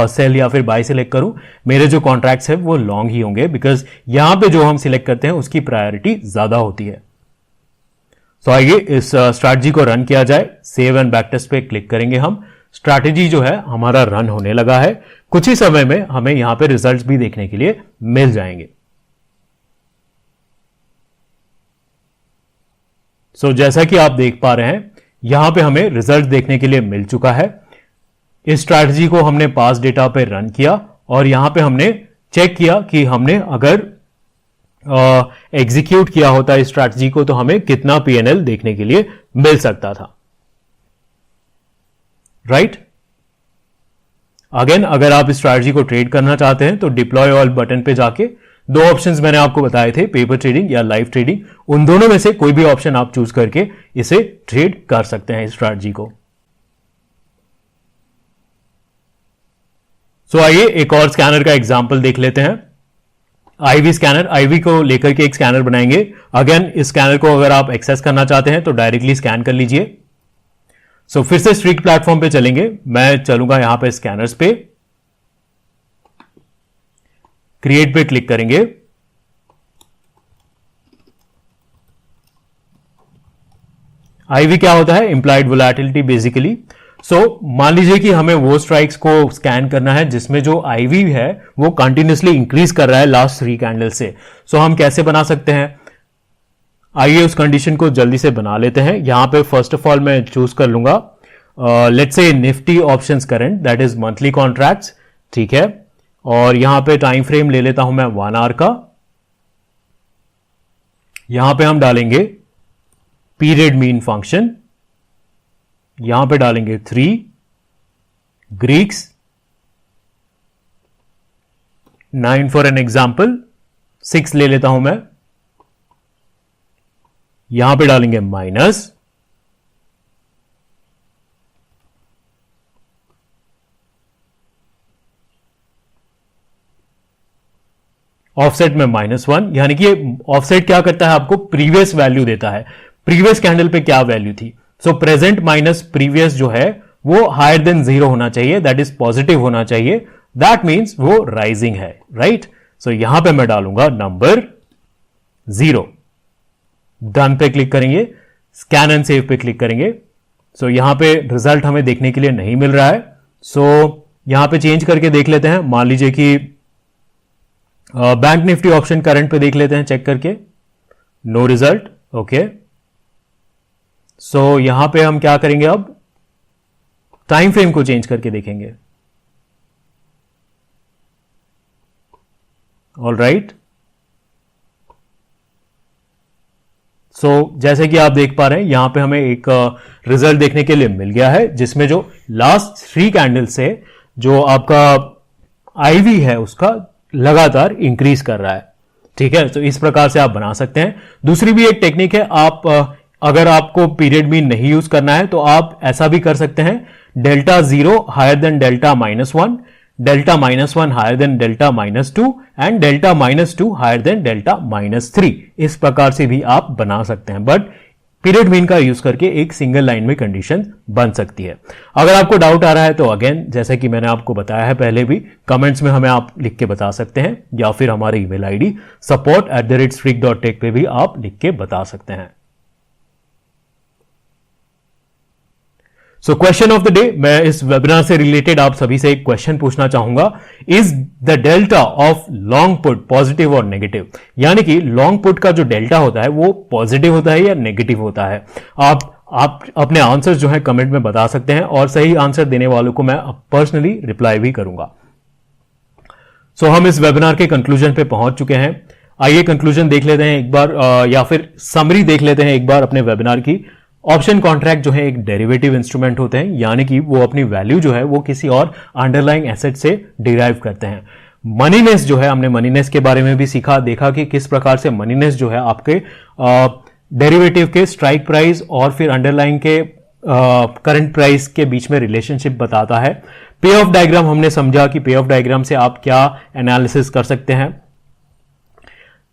सेल या फिर बाय सिलेक्ट करूं। मेरे जो कॉन्ट्रैक्ट्स है वो लॉन्ग ही होंगे, बिकॉज यहां पे जो हम सिलेक्ट करते हैं उसकी प्रायोरिटी ज्यादा होती है। तो आइए इस स्ट्रैटेजी को रन किया जाए। सेव एंड बैक टेस्ट पे क्लिक करेंगे हम। स्ट्रैटेजी जो है हमारा रन होने लगा है। कुछ ही समय में हमें यहां पे रिजल्ट्स भी देखने के लिए मिल जाएंगे। सो जैसा कि आप देख पा रहे हैं यहां पे हमें रिजल्ट देखने के लिए मिल चुका है। इस स्ट्रैटेजी को हमने पास डेटा पे रन किया और यहां पे हमने चेक किया कि हमने अगर एग्जीक्यूट किया होता इस स्ट्रैटेजी को तो हमें कितना पीएनएल देखने के लिए मिल सकता था। राइट, अगेन अगर आप इस स्ट्रैटेजी को ट्रेड करना चाहते हैं तो डिप्लॉय ऑल बटन पे जाके दो ऑप्शंस मैंने आपको बताए थे, पेपर ट्रेडिंग या लाइव ट्रेडिंग, उन दोनों में से कोई भी ऑप्शन आप चूज करके इसे ट्रेड कर सकते हैं इस स्ट्रैटेजी को। सो आइए एक और स्कैनर का एग्जांपल देख लेते हैं। आईवी स्कैनर, आईवी को लेकर के एक स्कैनर बनाएंगे। अगेन इस स्कैनर को अगर आप एक्सेस करना चाहते हैं तो डायरेक्टली स्कैन कर लीजिए। सो फिर से स्ट्रिक्ट प्लेटफॉर्म पे चलेंगे। मैं चलूंगा यहां पे स्कैनर्स पे, क्रिएट पे क्लिक करेंगे। आईवी क्या होता है? Implied volatility basically. सो मान लीजिए कि हमें वो स्ट्राइक्स को स्कैन करना है जिसमें जो आईवी है वो कंटिन्यूसली इंक्रीज कर रहा है लास्ट 3 कैंडल से। सो हम कैसे बना सकते हैं? आइए उस कंडीशन को जल्दी से बना लेते हैं। यहां पे फर्स्ट ऑफ ऑल मैं चूज कर लूंगा let's say Nifty options current, that is monthly contracts. ठीक है, और यहां पे टाइम फ्रेम ले लेता हूं मैं 1 आवर का। यहां पे हम डालेंगे पीरियड मीन फंक्शन, यहां पे डालेंगे 3 ग्रीक्स 9 फॉर एन एग्जाम्पल, 6 ले लेता हूं मैं। यहां पे डालेंगे माइनस, ऑफसेट में -1, यानी कि ऑफसेट क्या करता है? आपको प्रीवियस वैल्यू देता है, प्रीवियस कैंडल पे क्या वैल्यू थी। सो प्रेजेंट माइनस प्रीवियस जो है वो हायर देन 0 होना चाहिए, दैट इज पॉजिटिव होना चाहिए, दैट मीन्स वो राइजिंग है। राइट, सो यहां पे मैं डालूंगा नंबर 0। डन पे क्लिक करेंगे, स्कैन एंड सेव पे क्लिक करेंगे। सो यहां पे रिजल्ट हमें देखने के लिए नहीं मिल रहा है। सो यहां पे चेंज करके देख लेते हैं। मान लीजिए कि बैंक निफ्टी ऑप्शन करंट पे देख लेते हैं, चेक करके, नो रिजल्ट। ओके, सो यहां पे हम क्या करेंगे? अब टाइम फ्रेम को चेंज करके देखेंगे। ऑल राइट, सो जैसे कि आप देख पा रहे हैं यहां पे हमें एक रिजल्ट देखने के लिए मिल गया है जिसमें जो लास्ट 3 कैंडल से जो आपका आईवी है उसका लगातार इंक्रीज कर रहा है। ठीक है, तो इस प्रकार से आप बना सकते हैं। दूसरी भी एक टेक्निक है, आप अगर आपको पीरियड मीन नहीं यूज करना है तो आप ऐसा भी कर सकते हैं, delta 0 higher than delta -1, delta -1 higher than delta -2 and delta -2 higher than delta -3। इस प्रकार से भी आप बना सकते हैं, बट पीरियड मीन का यूज करके एक सिंगल लाइन में कंडीशन बन सकती है। अगर आपको डाउट आ रहा है तो अगेन जैसा कि मैंने आपको बताया है पहले भी, कमेंट्स में हमें आप लिख के बता सकते हैं या फिर हमारे ईमेल आईडी support@streak.tech पे भी आप लिख के बता सकते हैं। So question of the day, मैं इस वेबिनार से रिलेटेड आप सभी से एक क्वेश्चन पूछना चाहूंगा, is the delta of long put positive और नेगेटिव? यानी कि लॉन्ग पुट का जो डेल्टा होता है वो पॉजिटिव होता है या नेगेटिव होता है? आप अपने आंसर्स जो है कमेंट में बता सकते हैं और सही आंसर देने वालों को मैं पर्सनली रिप्लाई भी करूंगा। सो हम इस वेबिनार के कंक्लूजन पे पहुंच चुके हैं। आइए कंक्लूजन देख लेते हैं एक बार, या फिर समरी देख लेते हैं एक बार अपने वेबिनार की। ऑप्शन कॉन्ट्रैक्ट जो है एक डेरिवेटिव इंस्ट्रूमेंट होते हैं, यानी कि वो अपनी वैल्यू जो है वो किसी और अंडरलाइंग एसेट से डिराइव करते हैं। मनीनेस जो है, हमने मनीनेस के बारे में भी सीखा, देखा कि किस प्रकार से मनीनेस जो है आपके डेरिवेटिव के स्ट्राइक प्राइस और फिर अंडरलाइंग के करंट प्राइस के बीच में रिलेशनशिप बताता है। पे ऑफ डायग्राम हमने समझा कि पे ऑफ डायग्राम से आप क्या एनालिसिस कर सकते हैं।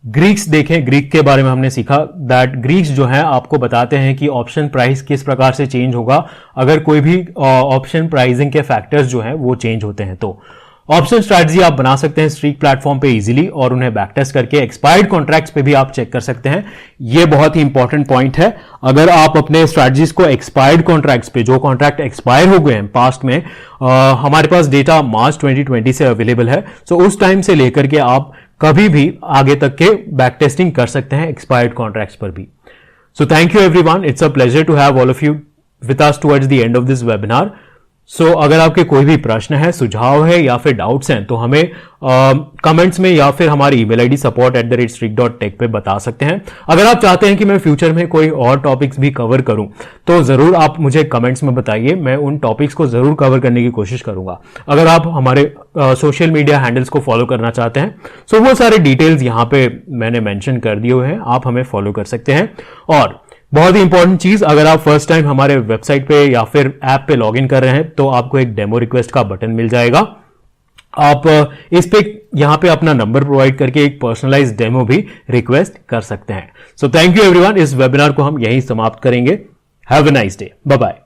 ग्रीक्स देखें, ग्रीक के बारे में हमने सीखा दैट ग्रीक्स जो है आपको बताते हैं कि ऑप्शन प्राइस किस प्रकार से चेंज होगा अगर कोई भी ऑप्शन प्राइसिंग के फैक्टर्स जो है वो चेंज होते हैं। तो ऑप्शन स्ट्रैटेजी आप बना सकते हैं स्ट्रीक प्लेटफॉर्म पे इजीली और उन्हें बैकटेस्ट करके। एक्सपायर्ड कॉन्ट्रैक्ट्स पे भी आप चेक कर सकते हैं, ये बहुत ही इंपॉर्टेंट पॉइंट है। अगर आप अपने स्ट्रैटेजीज को एक्सपायर्ड कॉन्ट्रैक्ट्स पे, जो कॉन्ट्रैक्ट एक्सपायर हो गए हैं पास्ट में, हमारे पास डेटा मार्च 2020 से अवेलेबल है, सो उस टाइम से लेकर के आप कभी भी आगे तक के बैक टेस्टिंग कर सकते हैं एक्सपायर्ड कॉन्ट्रैक्ट्स पर भी। So thank you everyone, it's a pleasure to have all of you with us towards the end of this webinar. So अगर आपके कोई भी प्रश्न है, सुझाव है या फिर डाउट्स हैं तो हमें कमेंट्स में या फिर हमारी ईमेल आईडी support@streak.tech पे बता सकते हैं। अगर आप चाहते हैं कि मैं फ्यूचर में कोई और टॉपिक्स भी कवर करूं तो जरूर आप मुझे कमेंट्स में बताइए, मैं उन टॉपिक्स को जरूर कवर करने की कोशिश करूंगा। अगर आप हमारे सोशल मीडिया हैंडल्स को फॉलो करना चाहते हैं तो वो सारे डिटेल्स यहां पे मैंने मेंशन कर दिए हुए हैं, आप हमें फॉलो कर सकते हैं। और बहुत ही इंपॉर्टेंट चीज, अगर आप फर्स्ट टाइम हमारे वेबसाइट पे या फिर ऐप पे लॉगिन कर रहे हैं तो आपको एक डेमो रिक्वेस्ट का बटन मिल जाएगा। आप इस पे यहां पे अपना नंबर प्रोवाइड करके एक पर्सनलाइज्ड डेमो भी रिक्वेस्ट कर सकते हैं। सो थैंक यू एवरीवन, इस वेबिनार को हम यहीं समाप्त करेंगे। Have a nice day, bye bye.